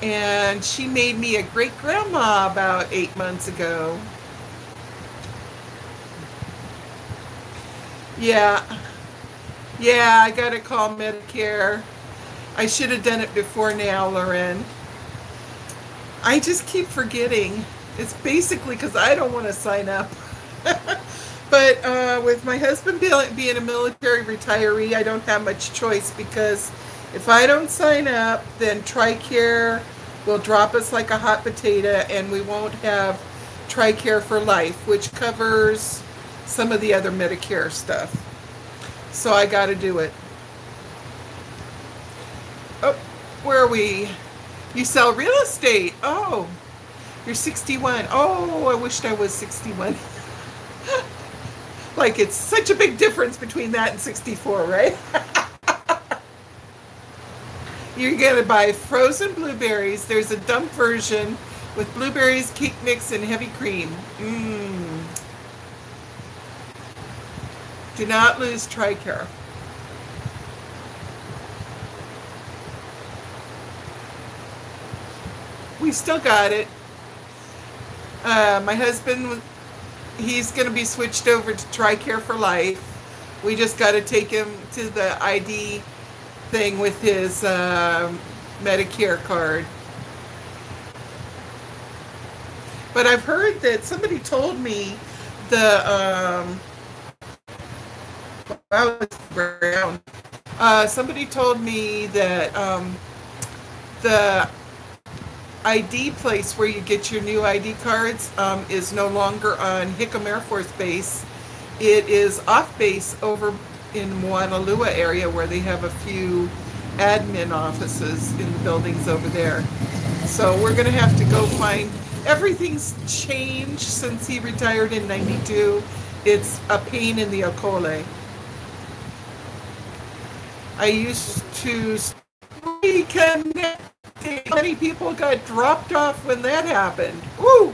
and she made me a great-grandma about 8 months ago. Yeah, I gotta call Medicare. I should have done it before now, Loren. I just keep forgetting. It's basically because I don't want to sign up. But with my husband being a military retiree, I don't have much choice, because if I don't sign up, then TRICARE will drop us like a hot potato, and we won't have TRICARE for life, which covers some of the other Medicare stuff. So I got to do it. Oh, where are we? You sell real estate. Oh, you're 61. Oh, I wished I was 61. Like, it's such a big difference between that and 64, right? You're going to buy frozen blueberries. There's a dump version with blueberries, cake mix, and heavy cream. Mmm. Do not lose TRICARE. We still got it. My husband, he's going to be switched over to TRICARE for life. We just got to take him to the ID thing with his Medicare card. But I've heard that somebody told me somebody told me that the ID place where you get your new ID cards is no longer on Hickam Air Force Base. It is off base over in Moanalua area where they have a few admin offices in the buildings over there. So we're going to have to go find, everything's changed since he retired in 92. It's a pain in the Okole. I used to reconnect. Many people got dropped off when that happened. Woo!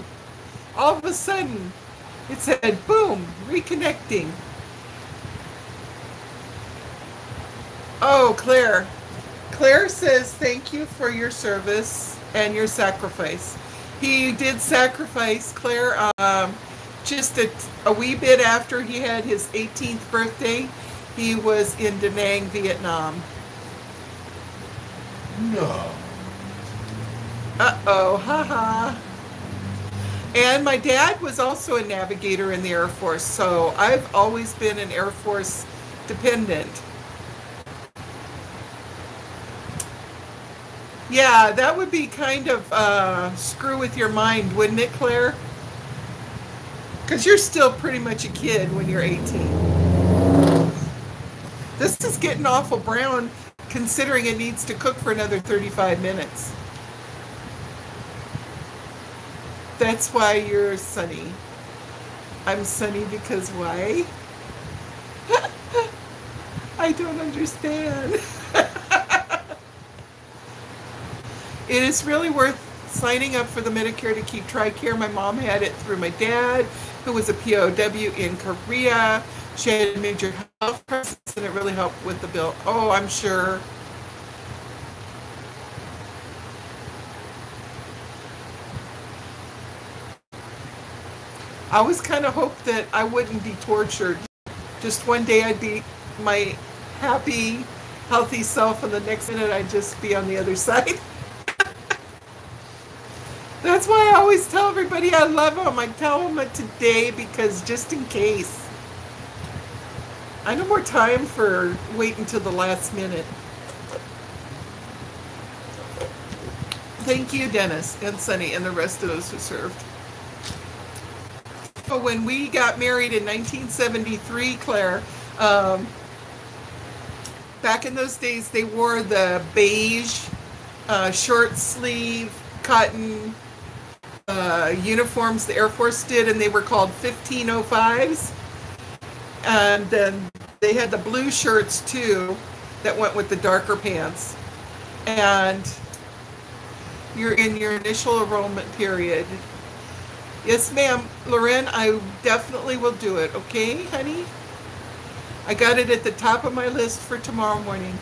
All of a sudden, it said, boom, reconnecting. Oh, Claire. Claire says, thank you for your service and your sacrifice. He did sacrifice, Claire, just a wee bit after he had his 18th birthday. He was in Da Nang, Vietnam. No. Uh-oh, haha. And my dad was also a navigator in the Air Force, so I've always been an Air Force dependent. Yeah, that would be kind of screw with your mind, wouldn't it, Claire? Because you're still pretty much a kid when you're 18. This is getting awful brown, considering it needs to cook for another 35 minutes. That's why you're sunny. I'm sunny because why? I don't understand. It is really worth signing up for the Medicare to keep TRICARE. My mom had it through my dad, who was a POW in Korea. She had a major health crisis, and it really helped with the bill. Oh, I'm sure. I always kind of hoped that I wouldn't be tortured. Just one day I'd be my happy, healthy self, and the next minute I'd just be on the other side. That's why I always tell everybody I love them. I tell them it today because just in case. I have no more time for waiting until the last minute. Thank you, Dennis and Sunny and the rest of those who served. When we got married in 1973, Claire, back in those days they wore the beige short sleeve cotton uniforms the Air Force did, and they were called 1505s. And then they had the blue shirts too that went with the darker pants. And you're in your initial enrollment period. Yes, ma'am. Loren, I definitely will do it. Okay, honey? I got it at the top of my list for tomorrow morning.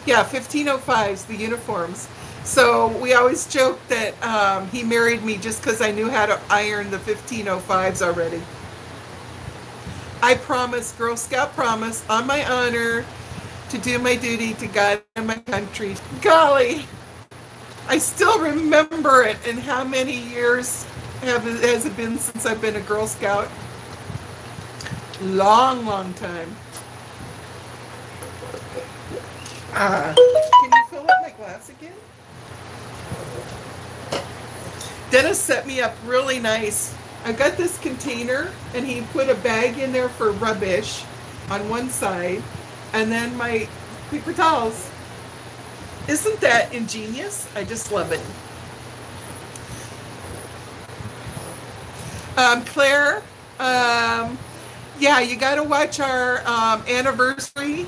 Yeah, 1505s, the uniforms. So we always joke that he married me just because I knew how to iron the 1505s already. I promise, Girl Scout promise, on my honor, to do my duty to God and my country. Golly, I still remember it. And how many years has it been since I've been a Girl Scout? Long, long time. Can you fill up my glass again? Dennis set me up really nice. I got this container, and he put a bag in there for rubbish on one side, and then my paper towels. Isn't that ingenious? I just love it. Claire, yeah, you got to watch our anniversary.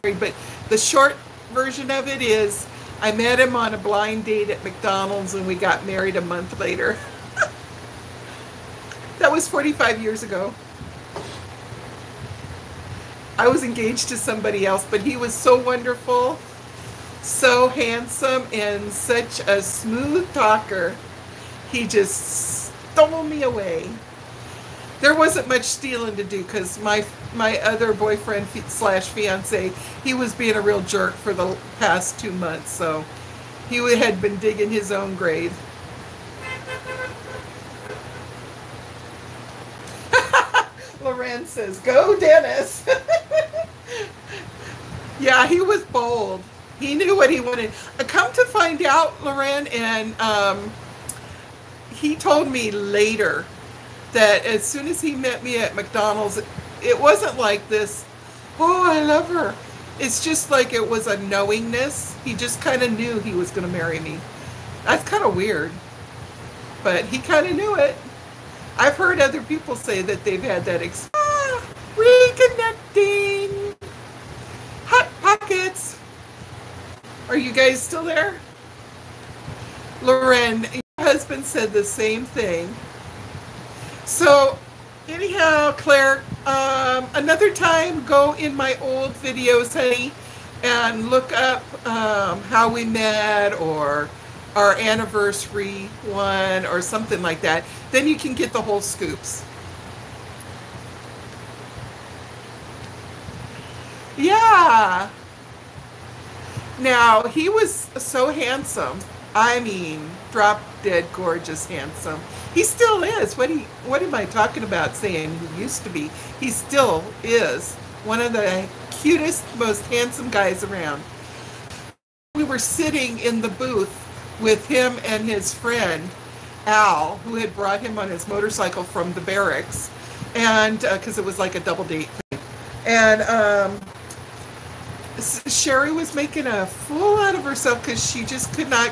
But the short version of it is, I met him on a blind date at McDonald's, and we got married a month later. That was 45 years ago. I was engaged to somebody else, but he was so wonderful, so handsome, and such a smooth talker. He just stole me away. There wasn't much stealing to do because my other boyfriend slash fiance, he was being a real jerk for the past 2 months, so he had been digging his own grave. Loren says, "Go, Dennis." Yeah, he was bold. He knew what he wanted. Come to find out, Loren, and he told me later that as soon as he met me at McDonald's, it wasn't like this, oh, I love her. It's just like it was a knowingness. He just kind of knew he was going to marry me. That's kind of weird, but he kind of knew it. I've heard other people say that they've had that reconnecting. Hot Pockets. Are you guys still there? Loren, your husband said the same thing. So anyhow, Claire, another time go in my old videos, honey, and look up how we met or our anniversary one or something like that. Then you can get the whole scoops. Yeah. Now, he was so handsome. I mean, drop dead gorgeous handsome. He still is. What am I talking about saying he used to be? He still is one of the cutest, most handsome guys around. We were sitting in the booth with him and his friend, Al, who had brought him on his motorcycle from the barracks, and because it was like a double date thing. And Sherry was making a fool out of herself because she just could not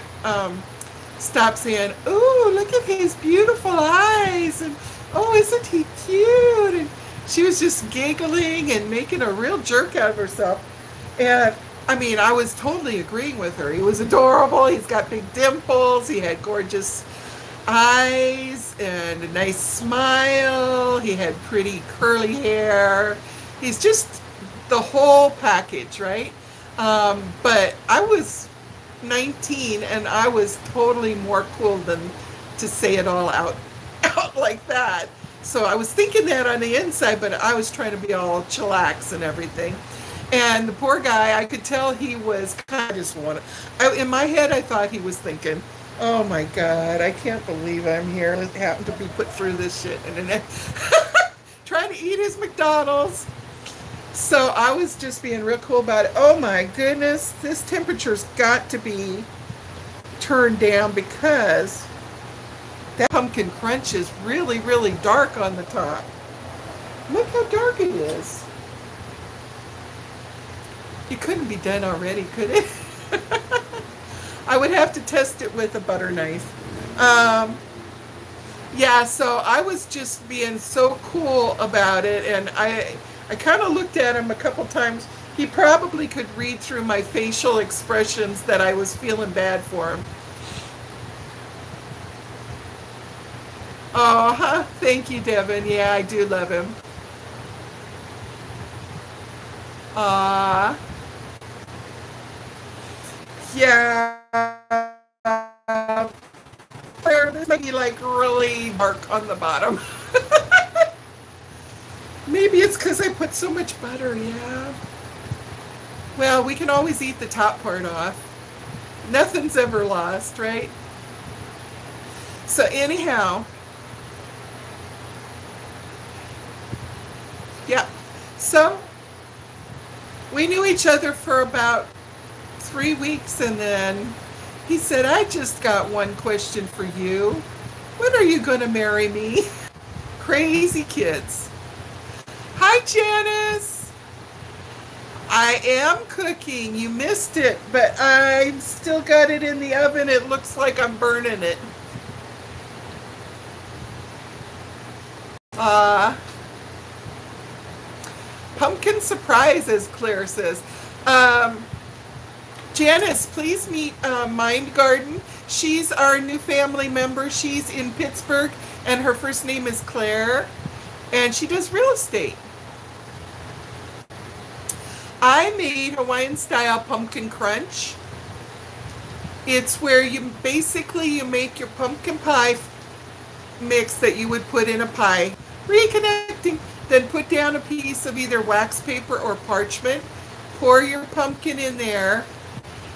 stop saying, "Oh, look at his beautiful eyes," and "Oh, isn't he cute?" And she was just giggling and making a real jerk out of herself. And I mean, I was totally agreeing with her. He was adorable. He's got big dimples. He had gorgeous eyes and a nice smile. He had pretty curly hair. He's just the whole package, right? But I was 19 and I was totally more cool than to say it all out like that. So I was thinking that on the inside, but I was trying to be all chillax and everything. And the poor guy, I could tell he was kind of just wanted. In my head, I thought he was thinking, "Oh my God, I can't believe I'm here. I happen to be put through this shit," and then trying to eat his McDonald's. So I was just being real cool about it. Oh my goodness, this temperature's got to be turned down because that pumpkin crunch is really, really dark on the top. Look how dark it is. It couldn't be done already, could it? I would have to test it with a butter knife. Yeah, so I was just being so cool about it, and I kind of looked at him a couple times. He probably could read through my facial expressions that I was feeling bad for him. Oh, thank you, Devin. Yeah, I do love him. Yeah. This might be like really dark on the bottom. Maybe it's because I put so much butter, yeah. Well, we can always eat the top part off. Nothing's ever lost, right? So anyhow, yeah. So we knew each other for about 3 weeks, and then he said, "I just got one question for you. When are you going to marry me?" Crazy kids. Hi, Janice. I am cooking. You missed it, but I still got it in the oven. It looks like I'm burning it. Pumpkin surprise, as Claire says. Janice, please meet Mind Garden. She's our new family member. She's in Pittsburgh, and her first name is Claire, and she does real estate. I made Hawaiian-style pumpkin crunch. It's where you basically make your pumpkin pie mix that you would put in a pie, reconnecting, then put down a piece of either wax paper or parchment, pour your pumpkin in there,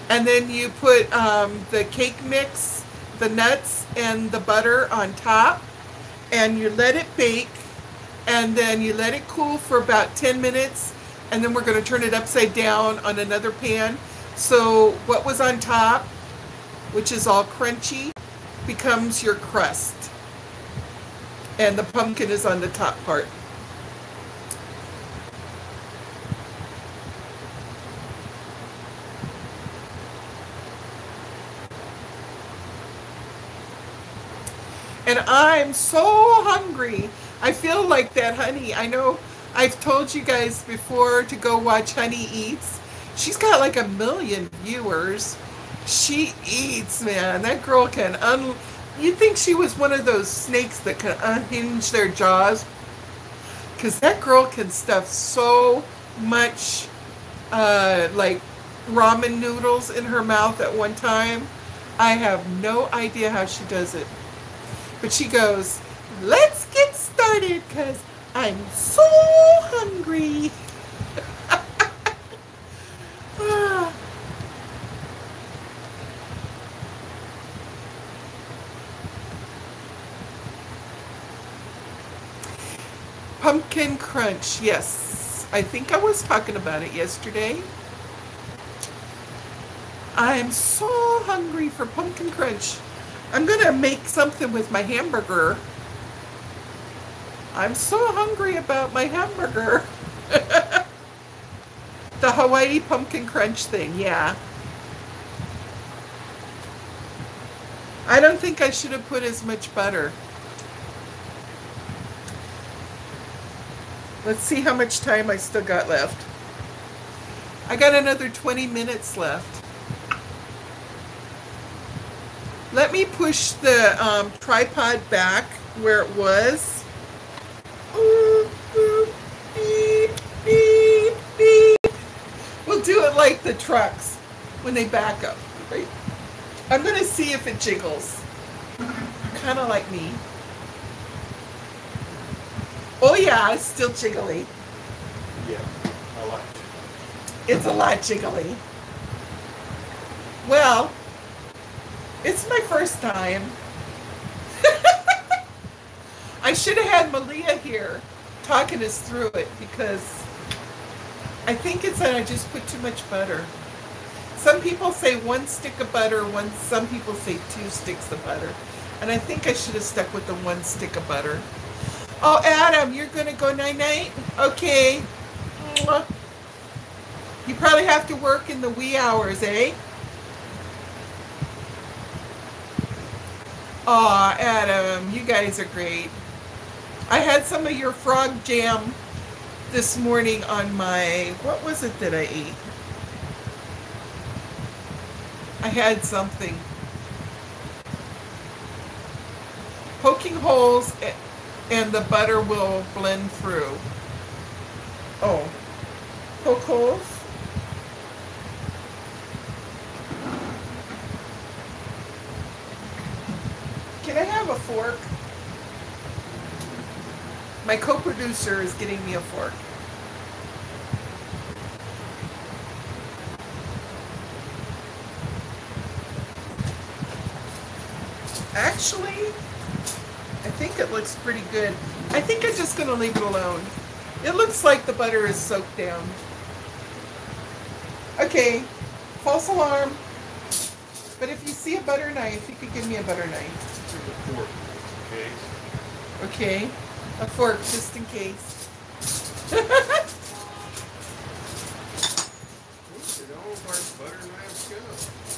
and then you put the cake mix, the nuts, and the butter on top, and you let it bake, and then you let it cool for about 10 minutes, and then we're going to turn it upside down on another pan. So what was on top, which is all crunchy, becomes your crust. And the pumpkin is on the top part. And I'm so hungry. I feel like that Honey. I know I've told you guys before to go watch Honey Eats. She's got like 1 million viewers. She eats, man. That girl can you'd think she was one of those snakes that can unhinge their jaws. Because that girl can stuff so much like ramen noodles in her mouth at one time. I have no idea how she does it. But she goes, let's get started because I'm so hungry. Pumpkin crunch, yes. I think I was talking about it yesterday. I'm so hungry for pumpkin crunch. I'm gonna make something with my hamburger. I'm so hungry about my hamburger. The Hawaii pumpkin crunch thing, yeah. I don't think I should have put as much butter. Let's see how much time I still got left. I got another 20 minutes left. Let me push the tripod back where it was. Beep, beep, beep. We'll do it like the trucks when they back up. Right? I'm going to see if it jiggles. Kind of like me. Oh yeah, it's still jiggly. Yeah, a lot. It's a lot jiggly. Well, it's my first time. I should have had Malia here talking us through it because I think it's that I just put too much butter. Some people say 1 stick of butter, some people say 2 sticks of butter. And I think I should have stuck with the 1 stick of butter. Oh, Adam, you're going to go night-night? Okay. You probably have to work in the wee hours, eh? Aw, Adam, you guys are great. I had some of your frog jam this morning on my, what was it that I ate? I had something. Poking holes and the butter will blend through. Oh, poke holes. Can I have a fork? My co-producer is getting me a fork. Actually, I think it looks pretty good. I think I'm just going to leave it alone. It looks like the butter is soaked down. Okay, false alarm. But if you see a butter knife, you could give me a butter knife. Take a fork, okay? Okay, a fork just in case. Where did all of our butter knives go?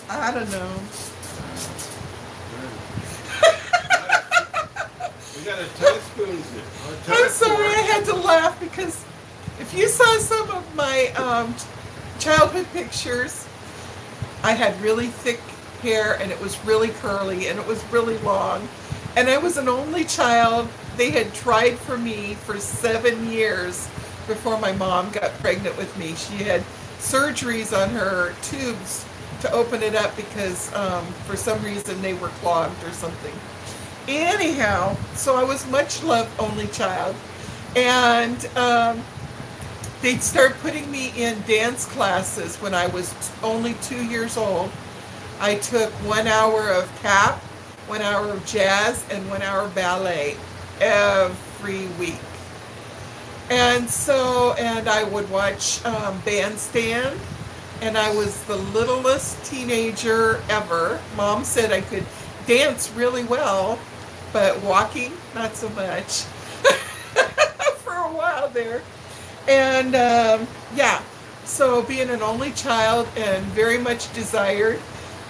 I don't know. We got a teaspoon here. I'm sorry, I had to laugh because if you saw some of my childhood pictures, I had really thick hair and it was really curly and it was really long. And I was an only child. They had tried for me for 7 years before my mom got pregnant with me. She had surgeries on her tubes to open it up because for some reason they were clogged or something. Anyhow, so I was much loved only child, and they'd start putting me in dance classes when I was only 2 years old. I took 1 hour of tap, 1 hour of jazz, and 1 hour ballet every week. And so, and I would watch Bandstand, and I was the littlest teenager ever. Mom said I could dance really well, but walking, not so much. For a while there. And yeah, so being an only child and very much desired,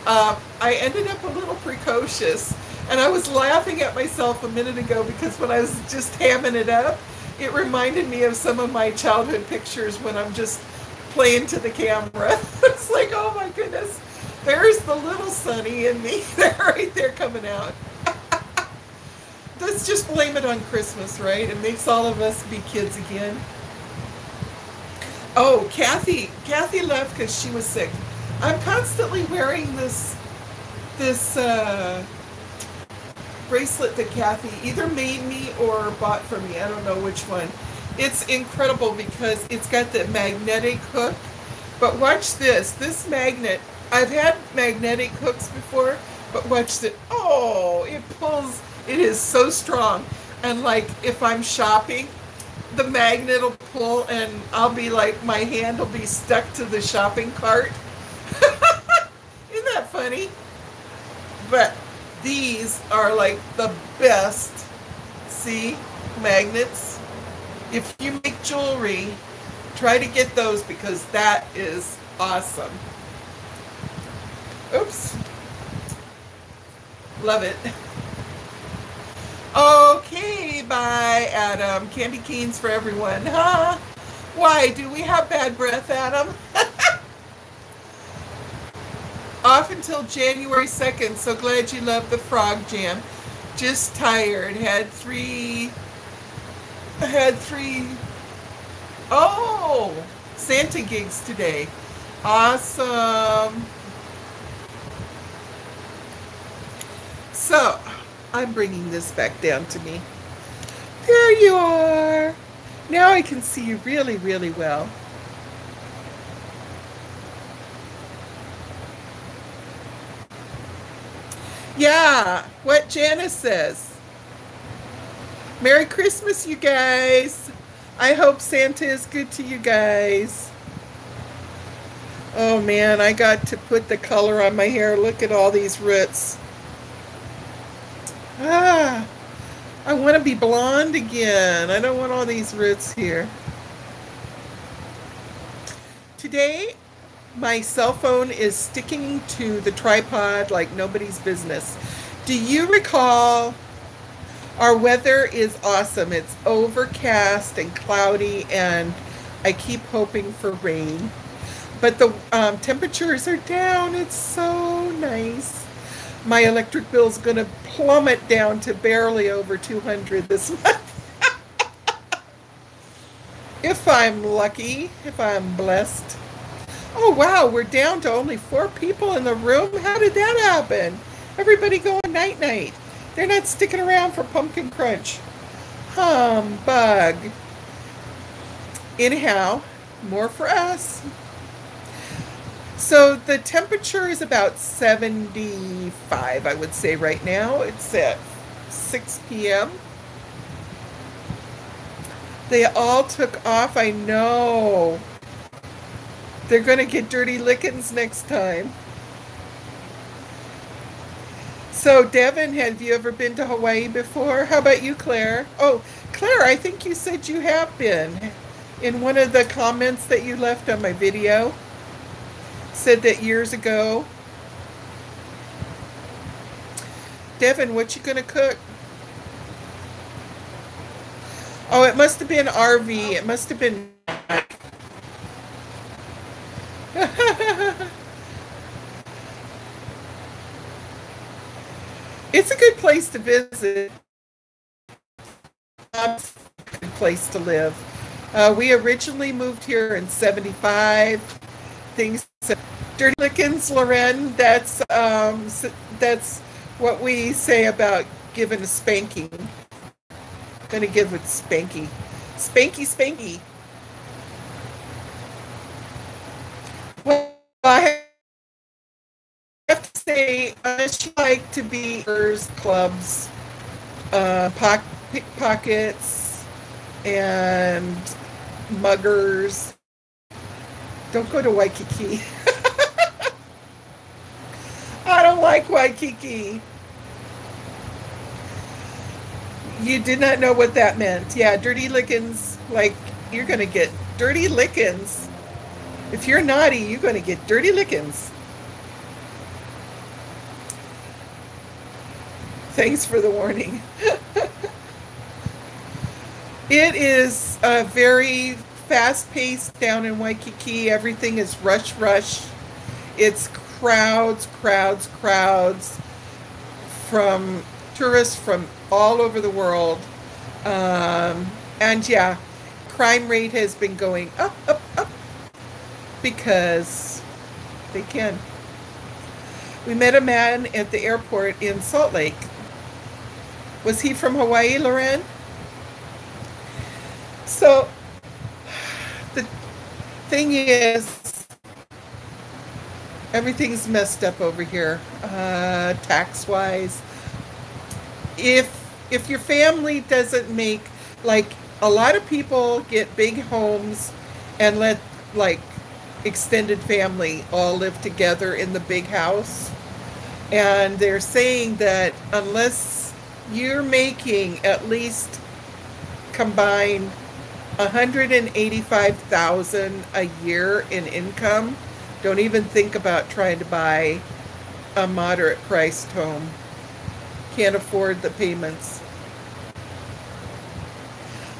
I ended up a little precocious. And I was laughing at myself a minute ago because when I was just hamming it up, it reminded me of some of my childhood pictures when I'm just playing to the camera. It's like, oh my goodness, there's the little Sonny in me there, right there coming out. Let's just blame it on Christmas, right? It makes all of us be kids again. Oh, Kathy left because she was sick. I'm constantly wearing this bracelet that Kathy either made me or bought for me. I don't know which one. It's incredible because it's got the magnetic hook. But watch this. This magnet, I've had magnetic hooks before, but watch this. Oh, it pulls. It is so strong. And like if I'm shopping, the magnet will pull and I'll be like, my hand will be stuck to the shopping cart. Isn't that funny? But these are like the best. See, magnets. If you make jewelry, try to get those because that is awesome. Oops. Love it. Okay, bye, Adam. Candy canes for everyone. Huh? Why? Do we have bad breath, Adam? Off until January 2nd. So glad you love the frog jam. Just tired. Had three. Oh, Santa gigs today. Awesome. So, I'm bringing this back down to me. There you are. Now I can see you really, really well. Yeah, what Janice says. Merry Christmas, you guys. I hope Santa is good to you guys. Oh man, I got to put the color on my hair. Look at all these roots. Ah, I want to be blonde again. I don't want all these roots here. Today, my cell phone is sticking to the tripod like nobody's business. Do you recall our weather is awesome? It's overcast and cloudy and I keep hoping for rain. But the temperatures are down. It's so nice. My electric bill is going to plummet down to barely over 200 this month. If I'm lucky, if I'm blessed. Oh wow, we're down to only 4 people in the room. How did that happen? Everybody going night-night. They're not sticking around for pumpkin crunch. Humbug. Anyhow, more for us. So the temperature is about 75, I would say right now. It's at 6 p.m. They all took off, I know. They're going to get dirty lickings next time. So Devin, have you ever been to Hawaii before? How about you, Claire? Oh, Claire, I think you said you have been. In one of the comments that you left on my video. Said that years ago. Devin, what you gonna cook? Oh, it must have been RV. It must have been. It's a good place to visit. A good place to live. We originally moved here in '75. Things. Dirty lickings, Loren, that's what we say about giving a spanking. Gonna give it spanky. Spanky, spanky. Well, I have to say, unless you like to be clubs, pickpockets, and muggers, don't go to Waikiki. I don't like Waikiki. You did not know what that meant. Yeah, dirty lickings, like you're going to get dirty lickings. If you're naughty, you're going to get dirty lickings. Thanks for the warning. It is very fast-paced down in Waikiki. Everything is rush, rush. It's crowds, crowds, crowds from tourists from all over the world. And yeah, crime rate has been going up, up, up because they can. We met a man at the airport in Salt Lake. Was he from Hawaii, Loren? So the thing is, everything's messed up over here, tax-wise. If your family doesn't make, like, a lot of people get big homes and let, like, extended family all live together in the big house. And they're saying that unless you're making at least combined $185,000 a year in income, don't even think about trying to buy a moderate priced home. Can't afford the payments.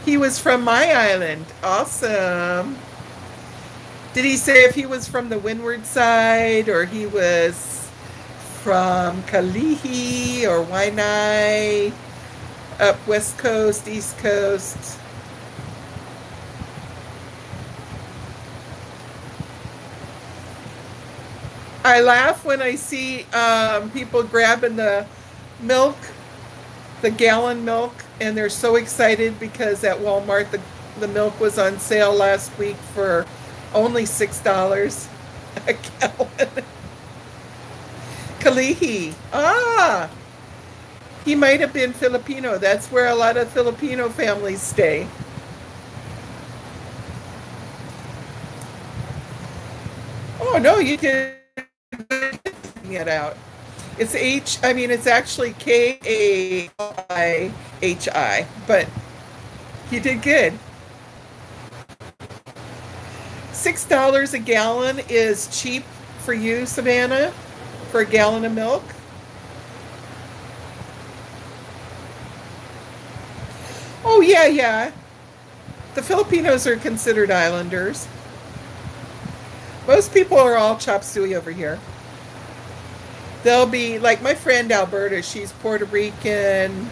He was from my island. Awesome. Did he say if he was from the windward side or he was from Kalihi or Waianae, up west coast, east coast? I laugh when I see people grabbing the milk, the gallon milk, and they're so excited because at Walmart the milk was on sale last week for only $6 a gallon. Kalihi. Ah, he might have been Filipino. That's where a lot of Filipino families stay. Oh no, you can it out. It's it's actually Kaihi, but you did good. $6 a gallon is cheap for you, Savannah, for a gallon of milk. Oh yeah, yeah. The Filipinos are considered islanders. Most people are all chop suey over here. They'll be, like my friend Alberta, she's Puerto Rican,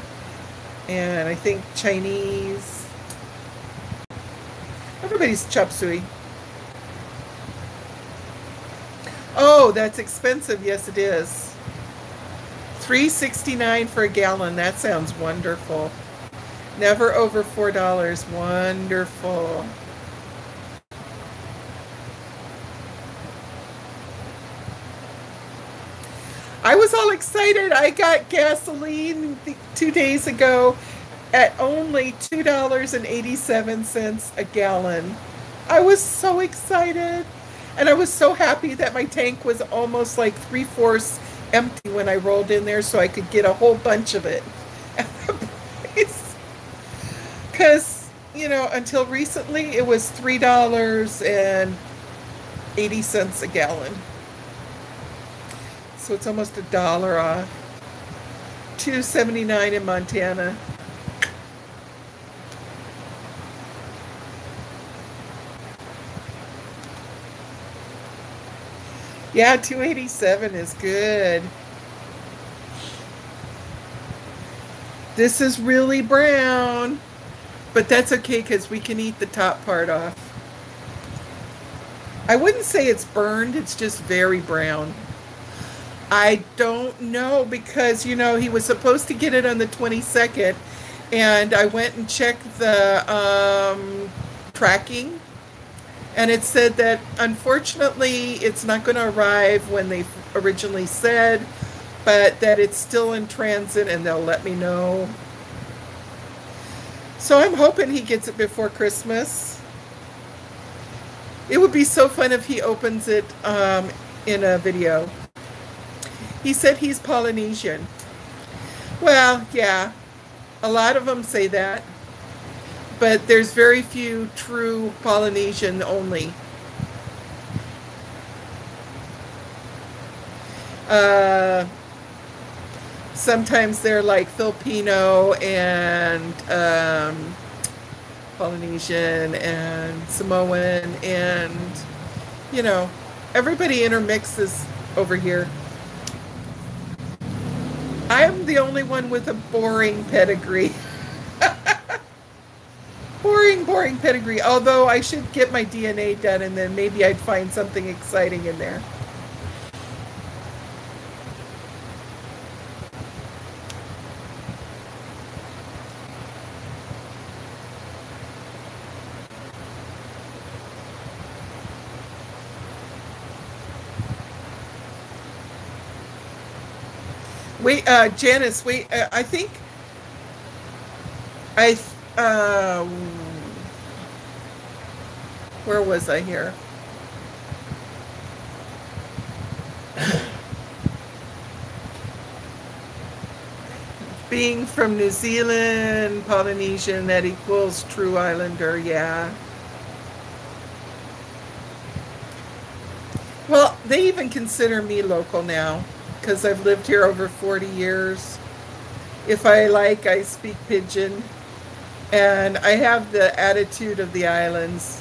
and I think Chinese. Everybody's chop suey. Oh, that's expensive. Yes, it is. $3.69 for a gallon. That sounds wonderful. Never over $4. Wonderful. I was all excited. I got gasoline 2 days ago at only $2.87 a gallon. I was so excited. And I was so happy that my tank was almost like 3/4 empty when I rolled in there so I could get a whole bunch of it at the price. Because, you know, until recently it was $3.80 a gallon. So it's almost $1 off. $2.79 in Montana. Yeah, $2.87 is good. This is really brown, but that's okay because we can eat the top part off. I wouldn't say it's burned, it's just very brown. I don't know because, you know, he was supposed to get it on the 22nd, and I went and checked the tracking, and it said that unfortunately it's not going to arrive when they originally said, but that it's still in transit and they'll let me know. So I'm hoping he gets it before Christmas. It would be so fun if he opens it in a video. He said he's Polynesian. Well, yeah. A lot of them say that, but there's very few true Polynesian only. Sometimes they're like Filipino and Polynesian and Samoan, and you know, everybody intermixes over here. I am the only one with a boring pedigree. Boring pedigree. Although I should get my DNA done and then maybe I'd find something exciting in there. Wait, Janice, wait, I think where was I here? Being from New Zealand, Polynesian, that equals true islander, yeah. Well, they even consider me local now, because I've lived here over 40 years. If I like, I speak Pidgin. And I have the attitude of the islands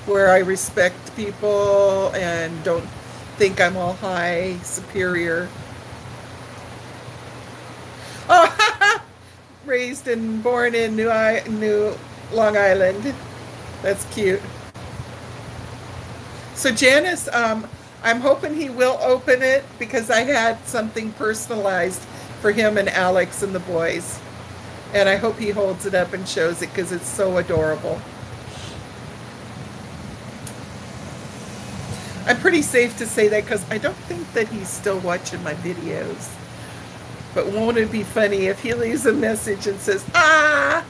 where I respect people and don't think I'm all high, superior. Oh, raised and born in New Long Island. That's cute. So Janice, I'm hoping he will open it because I had something personalized for him and Alex and the boys. And I hope he holds it up and shows it because it's so adorable. I'm pretty safe to say that because I don't think that he's still watching my videos. But won't it be funny if he leaves a message and says, ah!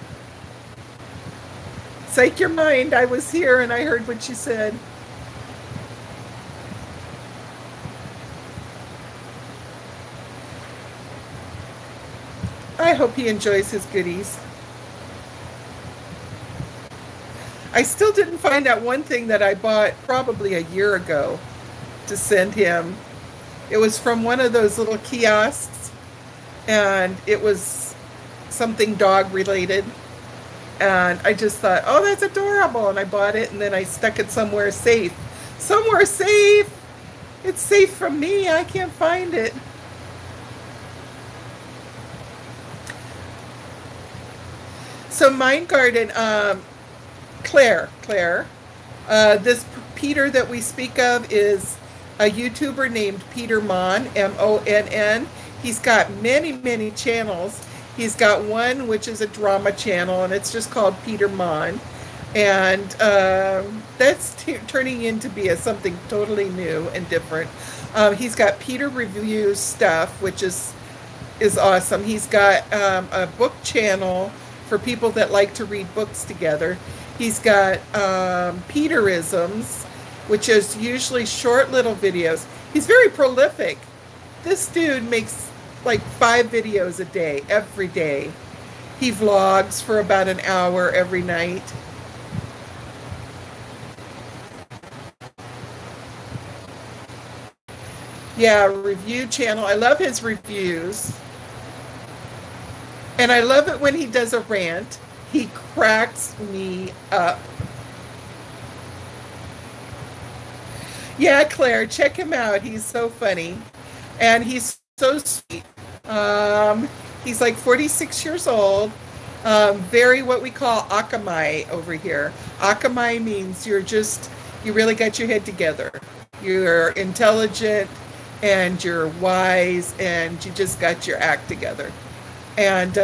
Psych your mind, I was here and I heard what you said. I hope he enjoys his goodies. I still didn't find out one thing that I bought probably a year ago to send him. It was from one of those little kiosks, and it was something dog related. And I just thought, oh, that's adorable. And I bought it, and then I stuck it somewhere safe. Somewhere safe! It's safe from me. I can't find it. So Mind Garden, Claire, this Peter that we speak of is a YouTuber named Peter Mon, M-O-N-N. He's got many channels. He's got one which is a drama channel, and it's just called Peter Mon. And that's turning into be something totally new and different. He's got Peter Reviews stuff, which is awesome. He's got a book channel for people that like to read books together. He's got Peterisms, which is usually short little videos. He's very prolific. This dude makes like 5 videos a day, every day. He vlogs for about an hour every night. Yeah, review channel. I love his reviews. And I love it when he does a rant. He cracks me up. Yeah, Claire, check him out. He's so funny. And he's so sweet. He's like 46 years old. Very what we call akamai over here. Akamai means you really got your head together. You're intelligent and you're wise and you just got your act together. And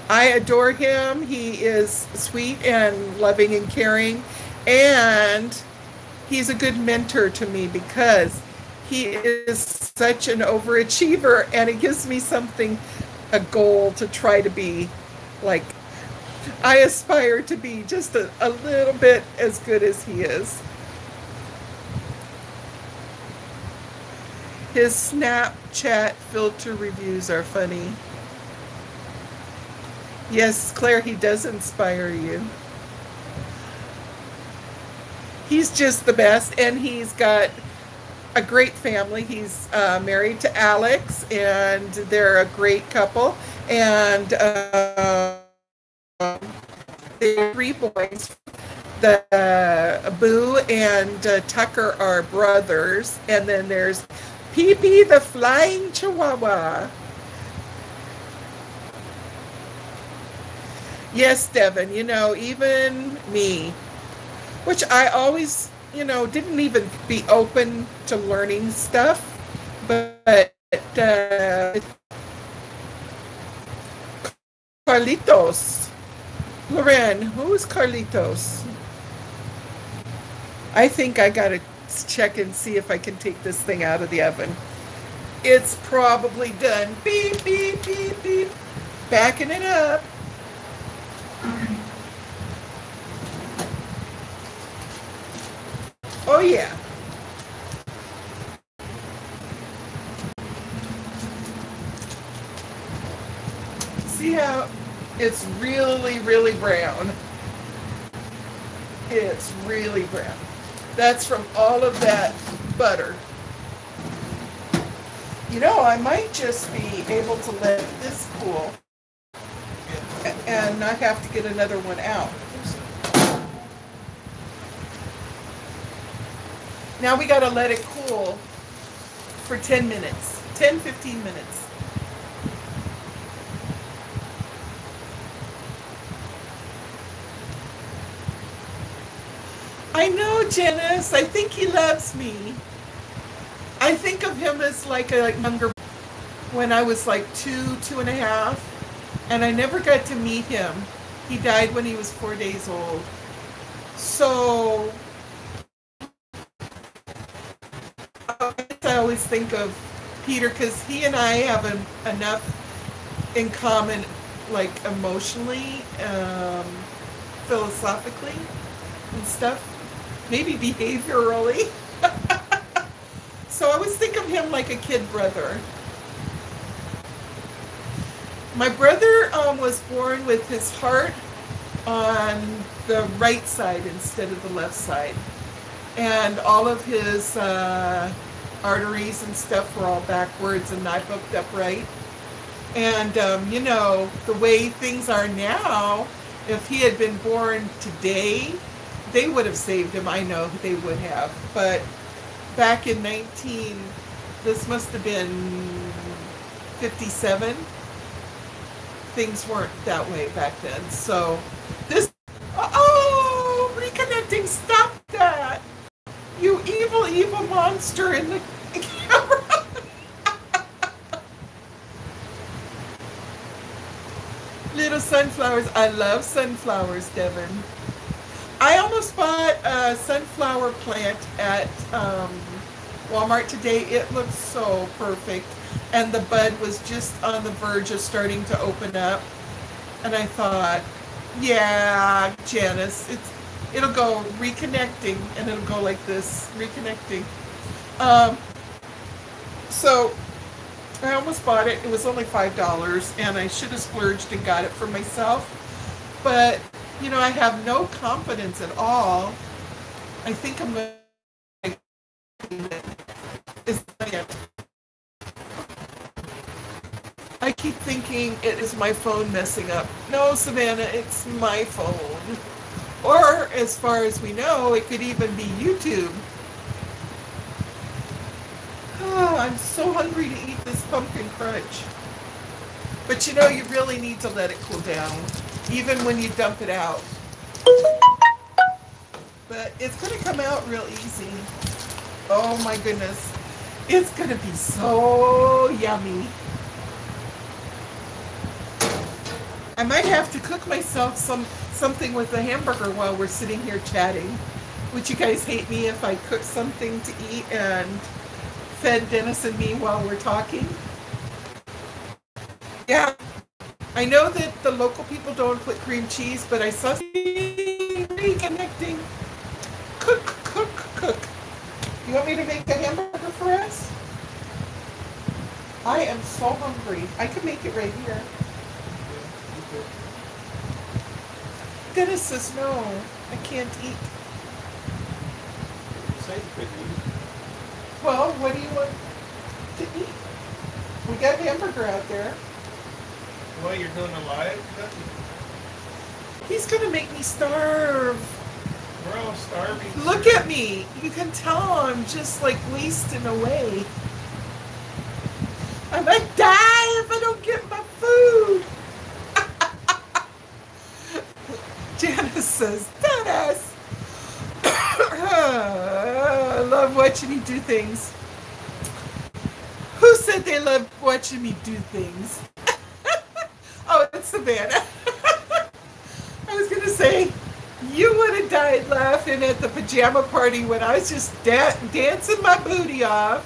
I adore him. He is sweet and loving and caring. And he's a good mentor to me because he is such an overachiever, and it gives me something, a goal to try to be like. I aspire to be just a little bit as good as he is. His Snapchat filter reviews are funny. Yes, Claire, he does inspire you. He's just the best, and he's got a great family. He's married to Alex, and they're a great couple. And they have 3 boys. The Boo and Tucker are brothers, and then there's Pee Pee the flying chihuahua. Yes, Devin, even me, which I always, didn't even be open to learning stuff, but Carlitos. Loren, who's Carlitos? I think I gotta check and see if I can take this thing out of the oven. It's probably done. Beep, beep, beep, beep. Backing it up. Oh yeah. See how it's really, really brown. It's really brown. That's from all of that butter. I might just be able to let this cool and not have to get another one out. Now we got to let it cool for 10 minutes, 10, 15 minutes. I know, Janice. I think he loves me. I think of him as like a younger, when I was like 2.5, and I never got to meet him. He died when he was 4 days old. So I always think of Peter because he and I have enough in common, like emotionally, philosophically, and stuff. Maybe behaviorally. So I always think of him like a kid brother. My brother was born with his heart on the right side instead of the left side. And all of his arteries and stuff were all backwards and not hooked up right. And, the way things are now, if he had been born today, they would have saved him. I know they would have. But back in this must have been 57, things weren't that way back then. So this, reconnecting, stop that. You evil, evil monster in the camera. Little sunflowers. I love sunflowers, Devin. I almost bought a sunflower plant at Walmart today. It looks so perfect. And the bud was just on the verge of starting to open up. And I thought, yeah, Janice, it'll go reconnecting, and it'll go like this, reconnecting. So I almost bought it. It was only $5, and I should have splurged and got it for myself. But I have no confidence at all. I think I'm going to is it. I keep thinking it is my phone messing up. No, Savannah, it's my phone. Or, as far as we know, it could even be YouTube. Oh, I'm so hungry to eat this pumpkin crunch. But you really need to let it cool down, even when you dump it out. But it's going to come out real easy. Oh my goodness. It's going to be so yummy. I might have to cook myself something with a hamburger while we're sitting here chatting. Would you guys hate me if I cooked something to eat and fed Dennis and me while we're talking? Yeah. I know that the local people don't put cream cheese, but I saw reconnecting. Cook, cook, cook. You want me to make a hamburger for us? I am so hungry. I could make it right here. Dennis says, no, I can't eat. Say you couldn't eat. Well, what do you want to eat? We got hamburger out there. Well, you're doing a live? He's going to make me starve. We're all starving. Look at me. You can tell I'm just like wasting away. I might die if I don't get my food. Janice says, Dennis. I love watching you do things. Who said they love watching me do things? Oh, it's Savannah. I was going to say, you would have died laughing at the pajama party when I was just dancing my booty off.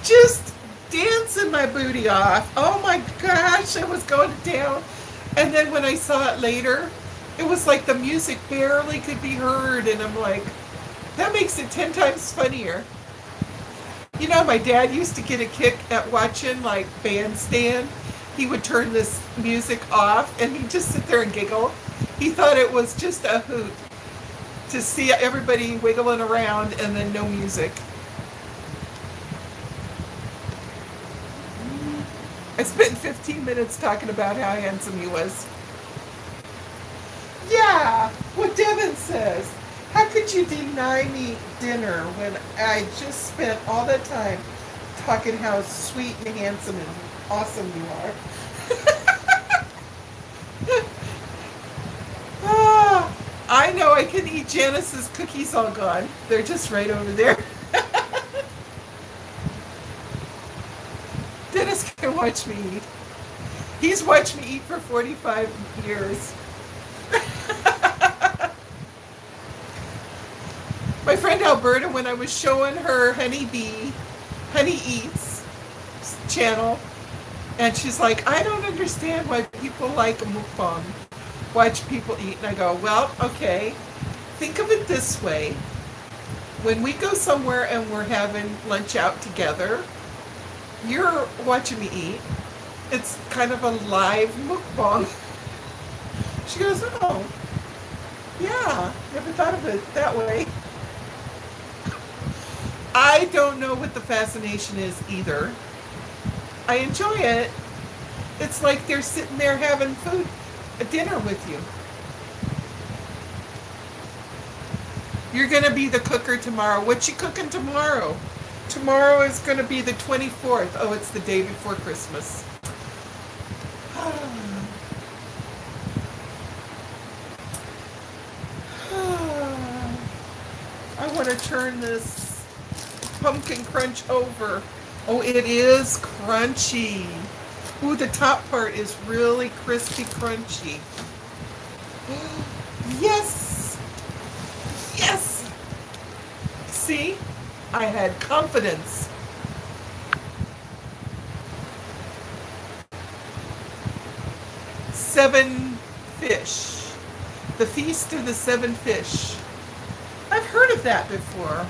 Just dancing my booty off. Oh my gosh, I was going down. And then when I saw it later, it was like the music barely could be heard. And I'm like, that makes it 10 times funnier. You know, my dad used to get a kick at watching like Bandstand. He would turn this music off and he'd just sit there and giggle. He thought it was just a hoot to see everybody wiggling around and then no music. I spent 15 minutes talking about how handsome he was. Yeah, what Devin says. How could you deny me dinner when I just spent all that time talking how sweet and handsome and awesome you are? I know I can eat Janice's cookies all gone. They're just right over there. Dennis can watch me eat. He's watched me eat for 45 years. My friend Alberta, when I was showing her Honey Eats channel, and she's like, I don't understand why people like a mukbang. Watch people eat. And I go, well, okay, think of it this way. When we go somewhere and we're having lunch out together, you're watching me eat. It's kind of a live mukbang. She goes, oh, yeah, never thought of it that way. I don't know what the fascination is either. I enjoy it. It's like they're sitting there having food, a dinner with you. You're going to be the cooker tomorrow. What you cooking tomorrow? Tomorrow is going to be the 24th. Oh, it's the day before Christmas. I want to turn this pumpkin crunch over. Oh, it is crunchy. Ooh, the top part is really crispy crunchy. Yes! Yes! See? I had confidence. Seven fish. The Feast of the Seven Fish. I've heard of that before.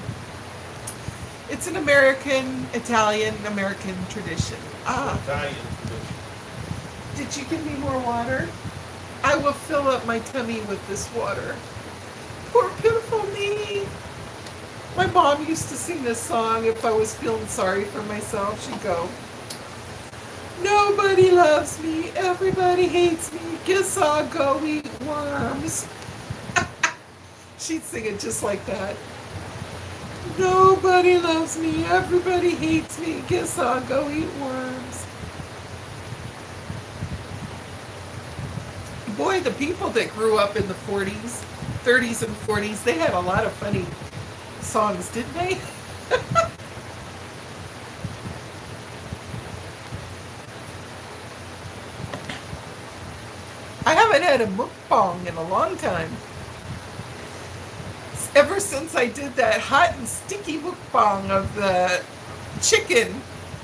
It's an Italian-American tradition. Italian tradition. Did you give me more water? I will fill up my tummy with this water. Poor pitiful me. My mom used to sing this song if I was feeling sorry for myself. She'd go, nobody loves me, everybody hates me, guess I'll go eat worms. She'd sing it just like that. Nobody loves me, everybody hates me, guess I'll go eat worms. Boy, the people that grew up in the 40s, 30s and 40s, they had a lot of funny songs, didn't they? I haven't had a mukbang in a long time. Ever since I did that hot and sticky mukbang of the chicken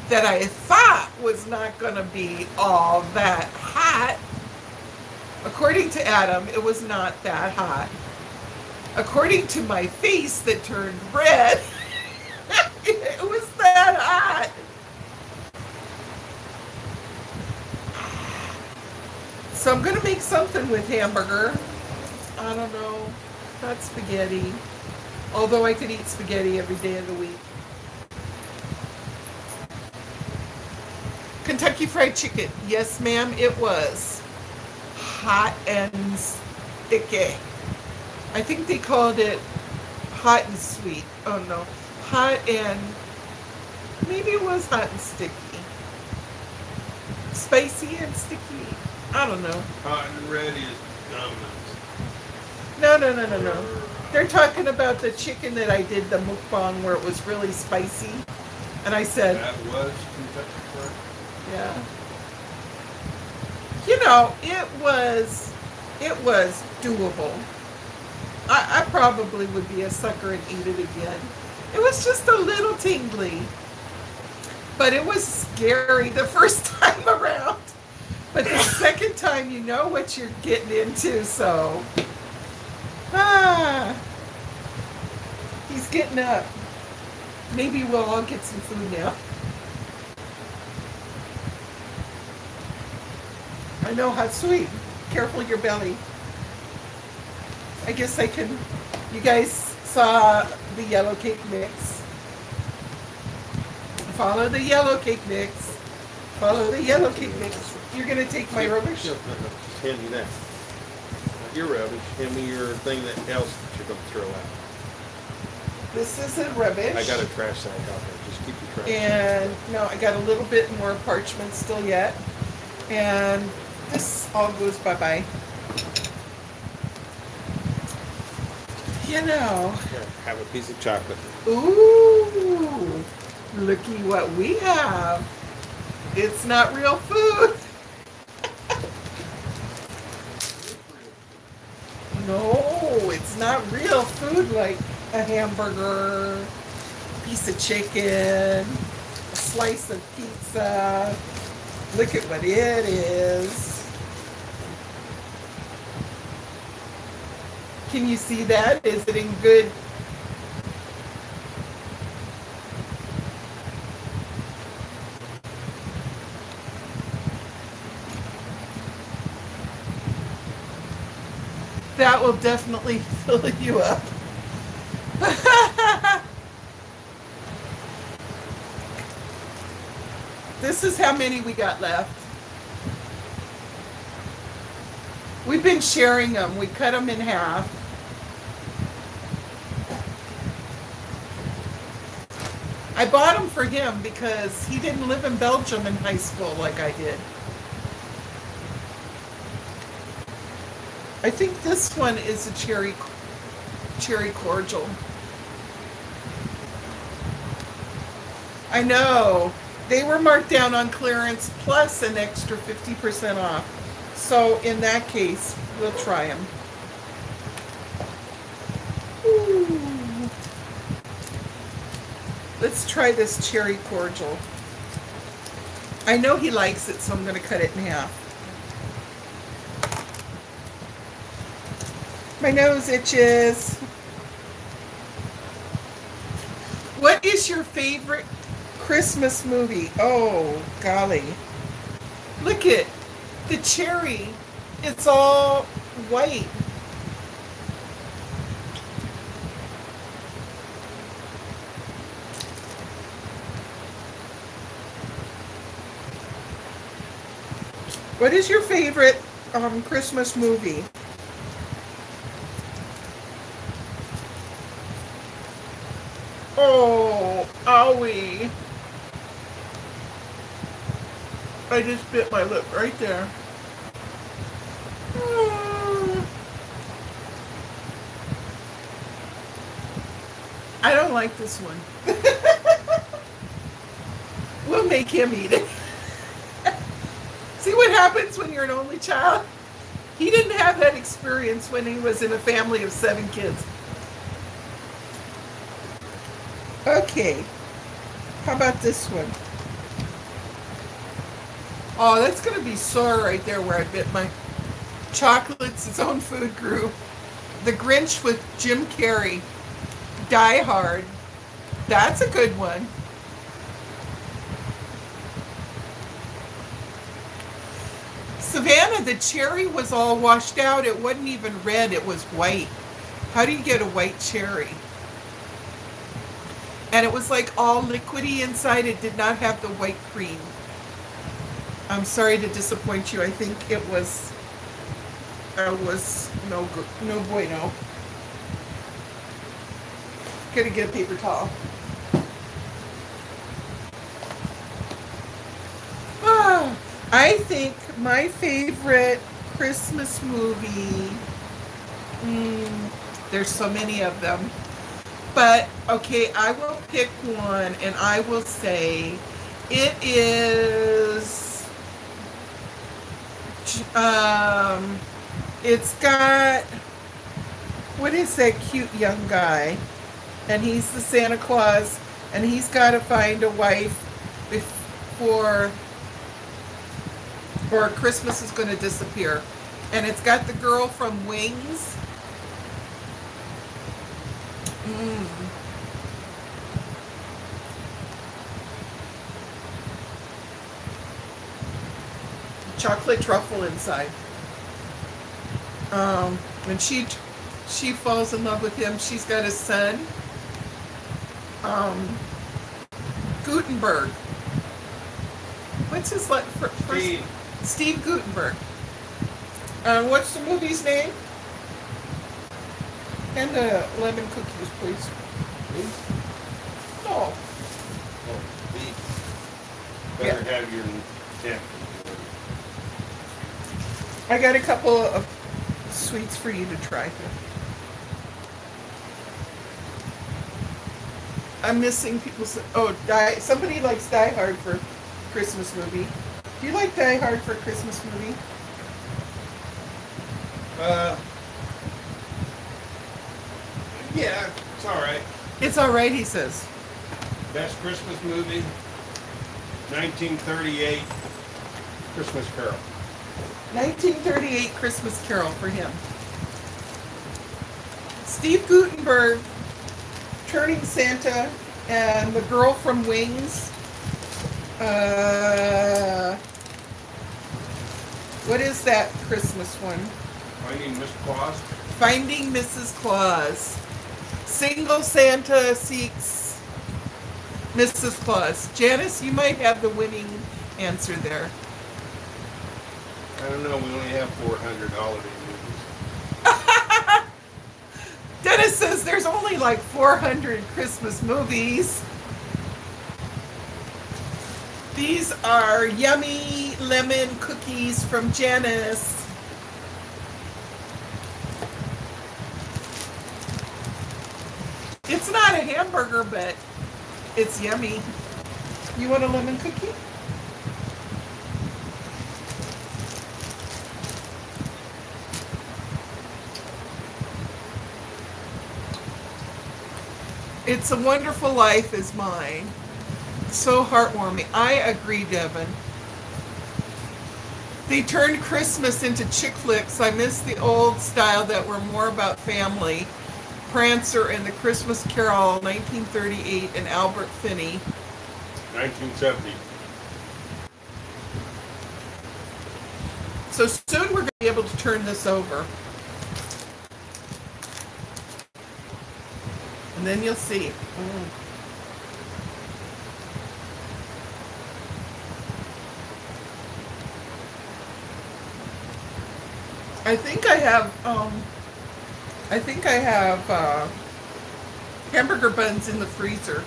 that I thought was not going to be all that hot. According to Adam, it was not that hot. According to my face that turned red, it was that hot. So I'm going to make something with hamburger. I don't know. Not spaghetti. Although I could eat spaghetti every day of the week. Kentucky Fried Chicken. Yes, ma'am, it was. Hot and sticky. I think they called it hot and sweet. Oh no. Hot and... maybe it was hot and sticky. Spicy and sticky. I don't know. Hot and ready is Domino's. No. They're talking about the chicken that I did, the mukbang, where it was really spicy. And I said... that was Kentucky Fried? Yeah. You know, it was doable. I probably would be a sucker and eat it again. It was just a little tingly. But it was scary the first time around. But the second time, you know what you're getting into, so... he's getting up. Maybe we'll all get some food now. I know, how sweet. Careful your belly. I guess I can... You guys saw the yellow cake mix. Follow the yellow cake mix. Follow the yellow cake mix. You're going to take my rubbish? No, just hand me that. Not your rubbish. Hand me your thing else that you're going to throw out. This isn't rubbish. I got a trash sack out there. Just keep your trash. And no, I got a little bit more parchment still yet. And this all goes bye-bye. You know. Here, have a piece of chocolate. Ooh, looky what we have. It's not real food. No, it's not real food like a hamburger, a piece of chicken, a slice of pizza. Look at what it is. Can you see that? Is it in good? That will definitely fill you up. This is how many we got left. We've been sharing them. We cut them in half. I bought them for him because he didn't live in Belgium in high school like I did. I think this one is a cherry cordial. I know. They were marked down on clearance plus an extra 50% off. So in that case, we'll try them. Ooh. Let's try this cherry cordial. I know he likes it, so I'm going to cut it in half. My nose itches. What is your favorite Christmas movie? Oh, golly. Look at the cherry. It's all white. What is your favorite Christmas movie? Oh, owie. I just bit my lip right there. I don't like this one. We'll make him eat it. See what happens when you're an only child? He didn't have that experience when he was in a family of 7 kids. Okay, how about this one? Oh, that's going to be sore right there where I bit my chocolate's its own food group. The Grinch with Jim Carrey. Die Hard. That's a good one. Savannah, the cherry was all washed out. It wasn't even red, it was white. How do you get a white cherry? And it was like all liquidy inside. It did not have the white cream. I'm sorry to disappoint you. I think it was no good, no bueno. Gotta get a paper towel. I think my favorite Christmas movie, there's so many of them, but okay, I will pick one and I will say it is, it's got, what is that cute young guy? And he's the Santa Claus and he's got to find a wife before or Christmas is going to disappear. And it's got the girl from Wings. Chocolate truffle inside. When she falls in love with him, she's got a son. Gutenberg. What's his first? Steve Gutenberg. What's the movie's name? And the lemon cookies, please. Please? Oh. Oh, please. Better have your napkin. I got a couple of sweets for you to try. I'm missing people. Somebody likes Die Hard for Christmas movie. Do you like Die Hard for a Christmas movie? Yeah, it's all right. It's all right, he says. Best Christmas movie, 1938, Christmas Carol. 1938 Christmas Carol for him. Steve Gutenberg, Turning Santa, and the girl from Wings. What is that Christmas one? Finding Mrs. Claus. Finding Mrs. Claus. Single Santa seeks Mrs. Claus. Janice, you might have the winning answer there. I don't know. We only have 400 holiday movies. Dennis says there's only like 400 Christmas movies. These are yummy lemon cookies from Janice. It's not a hamburger, but it's yummy. You want a lemon cookie? It's a Wonderful Life is mine. So heartwarming. I agree, Devin. They turned Christmas into chick flicks. I miss the old style that were more about family. Prancer and the Christmas Carol, 1938, and Albert Finney. 1970. So soon we're going to be able to turn this over. And then you'll see. I think I have hamburger buns in the freezer.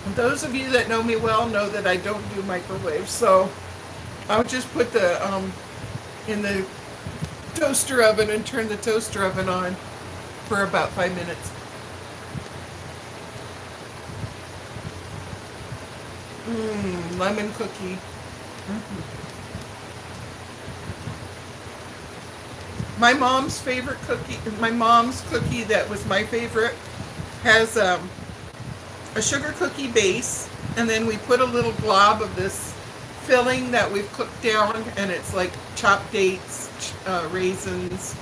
And those of you that know me well know that I don't do microwaves, so I'll just put the in the toaster oven and turn the toaster oven on for about 5 minutes. Lemon cookie. My mom's favorite cookie, my mom's cookie that was my favorite, has a sugar cookie base, and then we put a little glob of this filling that we've cooked down, and it's like chopped dates, raisins,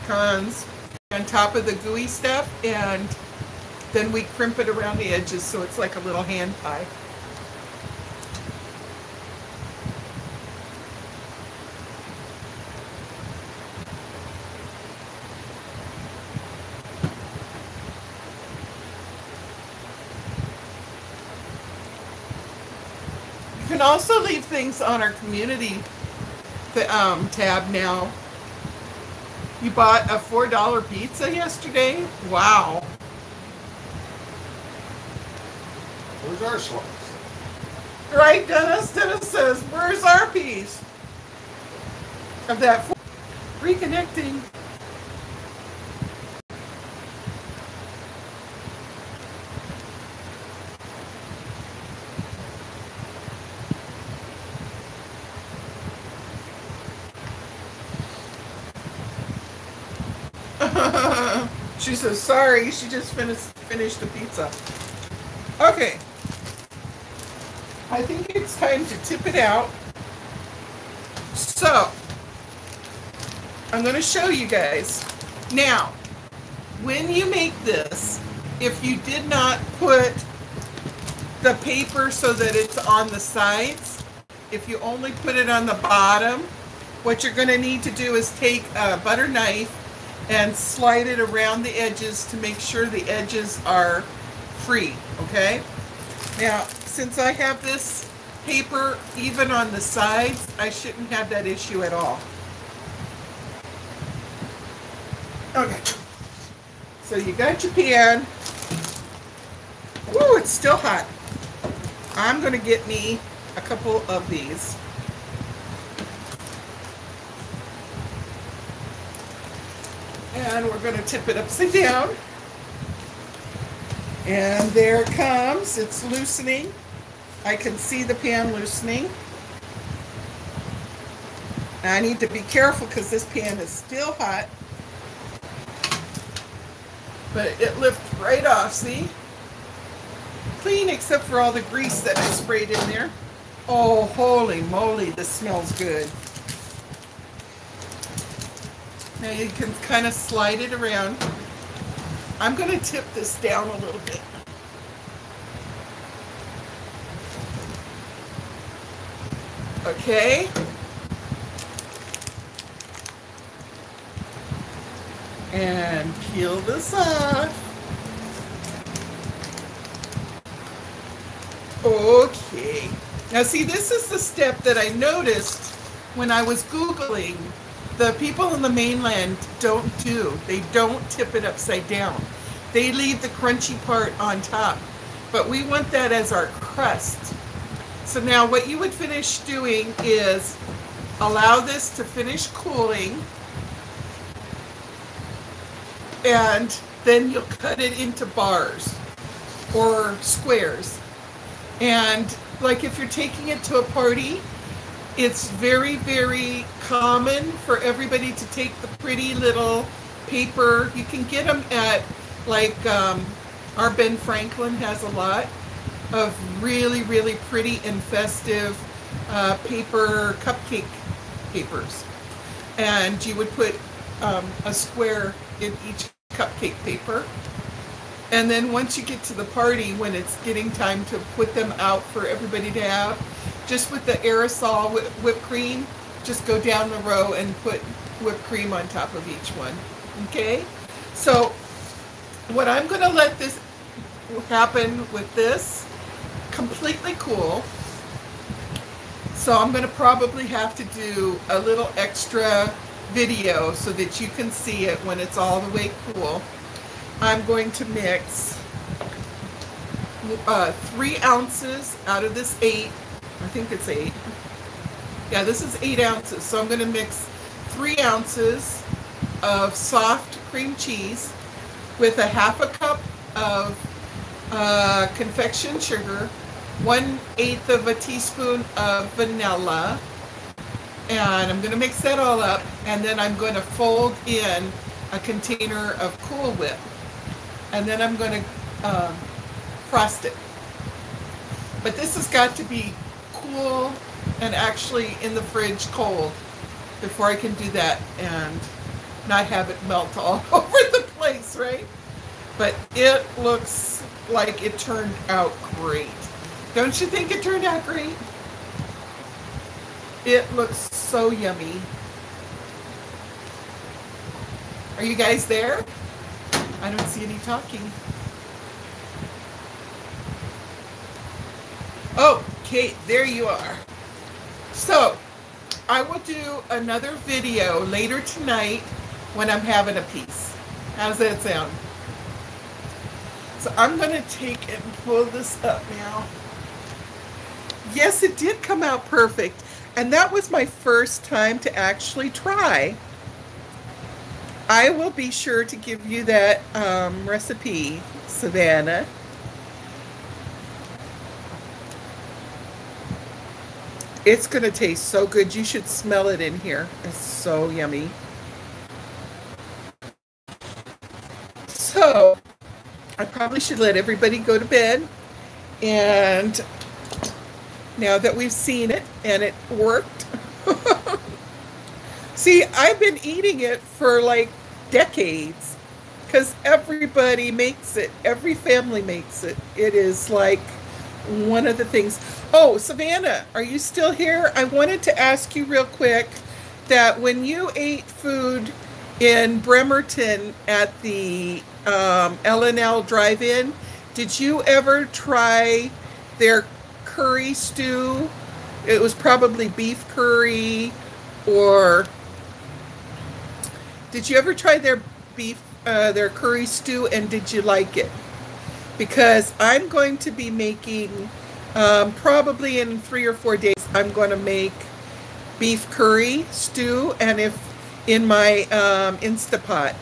pecans on top of the gooey stuff, and then we crimp it around the edges so it's like a little hand pie. also leave things on our community tab now. You bought a $4 pizza yesterday? Wow. Where's our slice? Right, Dennis? Dennis says, where's our piece of that? Reconnecting. She says, sorry, she just finished the pizza. Okay. I think it's time to tip it out. So, I'm going to show you guys. Now, when you make this, if you did not put the paper so that it's on the sides, if you only put it on the bottom, what you're going to need to do is take a butter knife and slide it around the edges to make sure the edges are free, okay? Now, since I have this paper even on the sides, I shouldn't have that issue at all. Okay, so you got your pan. Woo, it's still hot. I'm gonna get me a couple of these. And we're going to tip it upside down. And there it comes. It's loosening. I can see the pan loosening. I need to be careful because this pan is still hot. But it lifts right off, see? Clean except for all the grease that I sprayed in there. Oh, holy moly, this smells good. Now you can kind of slide it around. I'm going to tip this down a little bit. Okay. And peel this off. Okay. Now see, this is the step that I noticed when I was Googling. The people in the mainland don't do. They don't tip it upside down. They leave the crunchy part on top. But we want that as our crust. So now what you would finish doing is allow this to finish cooling. And then you'll cut it into bars or squares. And like if you're taking it to a party, it's very, very common for everybody to take the pretty little paper. You can get them at, like, our Ben Franklin has a lot of really, really pretty and festive paper, cupcake papers. And you would put a square in each cupcake paper. And then once you get to the party, when it's getting time to put them out for everybody to have, just with the aerosol whipped cream, just go down the row and put whipped cream on top of each one. Okay? So what I'm going to let this happen with this, completely cool. So I'm going to probably have to do a little extra video so that you can see it when it's all the way cool. I'm going to mix 3 ounces out of this 8. I think it's 8. Yeah, this is 8 ounces. So I'm going to mix 3 ounces of soft cream cheese with a ½ cup of confection sugar, 1/8 of a teaspoon of vanilla, and I'm going to mix that all up, and then I'm going to fold in a container of Cool Whip, and then I'm going to frost it. But this has got to be cool and actually in the fridge cold before I can do that and not have it melt all over the place, right? But it looks like it turned out great. Don't you think it turned out great? It looks so yummy. Are you guys there? I don't see any talking. Oh, Okay, there you are. So, I will do another video later tonight when I'm having a piece. How's that sound? So I'm going to take and pull this up now. Yes, it did come out perfect. And that was my first time to actually try. I will be sure to give you that recipe, Savannah. It's going to taste so good. You should smell it in here. It's so yummy. So, I probably should let everybody go to bed. And now that we've seen it and it worked. See, I've been eating it for like decades because everybody makes it. Every family makes it. It is like one of the things. Oh, Savannah, are you still here? I wanted to ask you real quick that when you ate food in Bremerton at the L&L Drive-In, did you ever try their curry stew? It was probably beef curry, or did you ever try their their curry stew, and did you like it? Because I'm going to be making, probably in 3 or 4 days, I'm going to make beef curry stew, and if in my Instapot.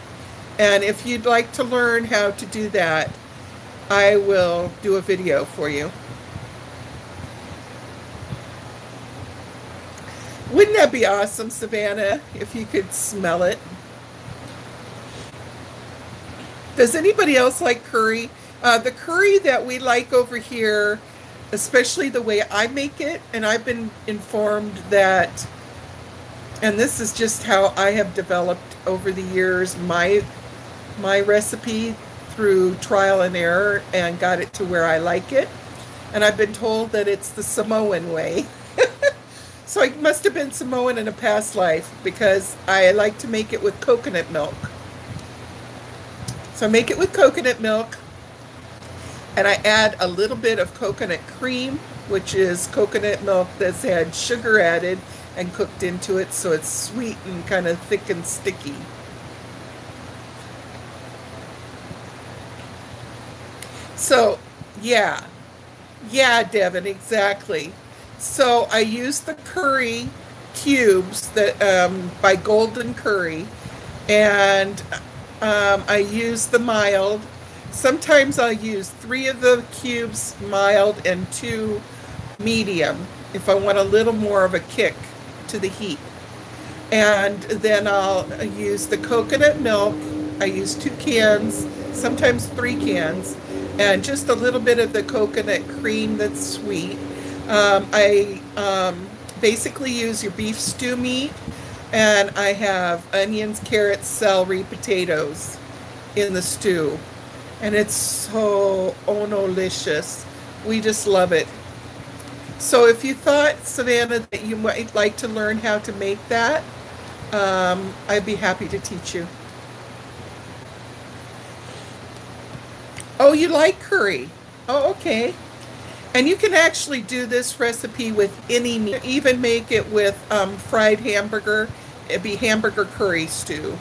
And if you'd like to learn how to do that, I will do a video for you. Wouldn't that be awesome, Savannah, if you could smell it? Does anybody else like curry? The curry that we like over here, especially the way I make it, and I've been informed that, and this is just how I have developed over the years my recipe through trial and error and got it to where I like it. And I've been told that it's the Samoan way. So I must have been Samoan in a past life because I like to make it with coconut milk. So I make it with coconut milk, and I add a little bit of coconut cream, which is coconut milk that's had sugar added and cooked into it, so it's sweet and kind of thick and sticky. So, yeah, Devin, exactly. So I use the curry cubes that by Golden Curry, and I use the mild. Sometimes I'll use 3 of the cubes mild and 2 medium if I want a little more of a kick to the heat. And then I'll use the coconut milk. I use 2 cans, sometimes 3 cans, and just a little bit of the coconut cream that's sweet. I basically use your beef stew meat, and I have onions, carrots, celery, potatoes in the stew. And it's so delicious. We just love it. So if you thought, Savannah, that you might like to learn how to make that, I'd be happy to teach you. Oh, you like curry? Oh, okay. And you can actually do this recipe with any meat. Even make it with fried hamburger. It'd be hamburger curry stew.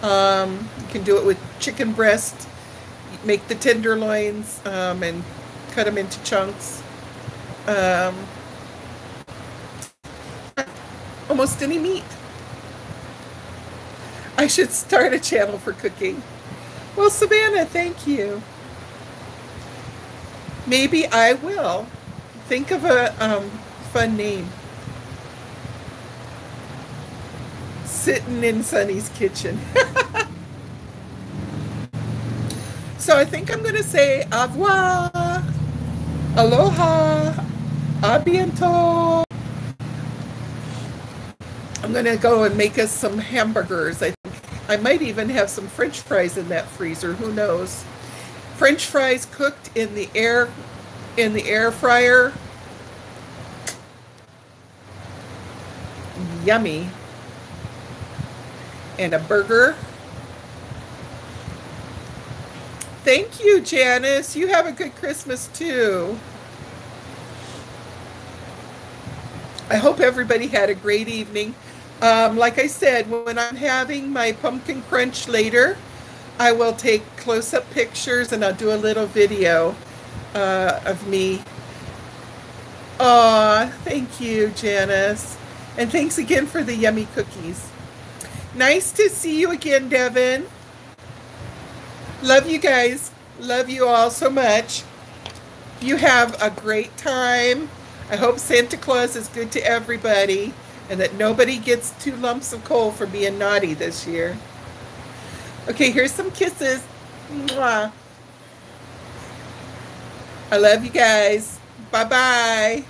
You can do it with chicken breast. Make the tenderloins and cut them into chunks. Almost any meat. I should start a channel for cooking. Well, Savannah, thank you. Maybe I will. Think of a fun name. Sitting in Sunny's kitchen. So I think I'm going to say au revoir, aloha, a bientôt. I'm going to go and make us some hamburgers. I think I might even have some French fries in that freezer. Who knows? French fries cooked in the air fryer. Yummy. And a burger. Thank you, Janice. You have a good Christmas too. I hope everybody had a great evening. Like I said, when I'm having my pumpkin crunch later, I will take close-up pictures and I'll do a little video of me. Aw, thank you, Janice. And thanks again for the yummy cookies. Nice to see you again, Devin. Love you guys. Love you all so much. You have a great time. I hope Santa Claus is good to everybody and that nobody gets 2 lumps of coal for being naughty this year. Okay, here's some kisses. Mwah. I love you guys. Bye-bye.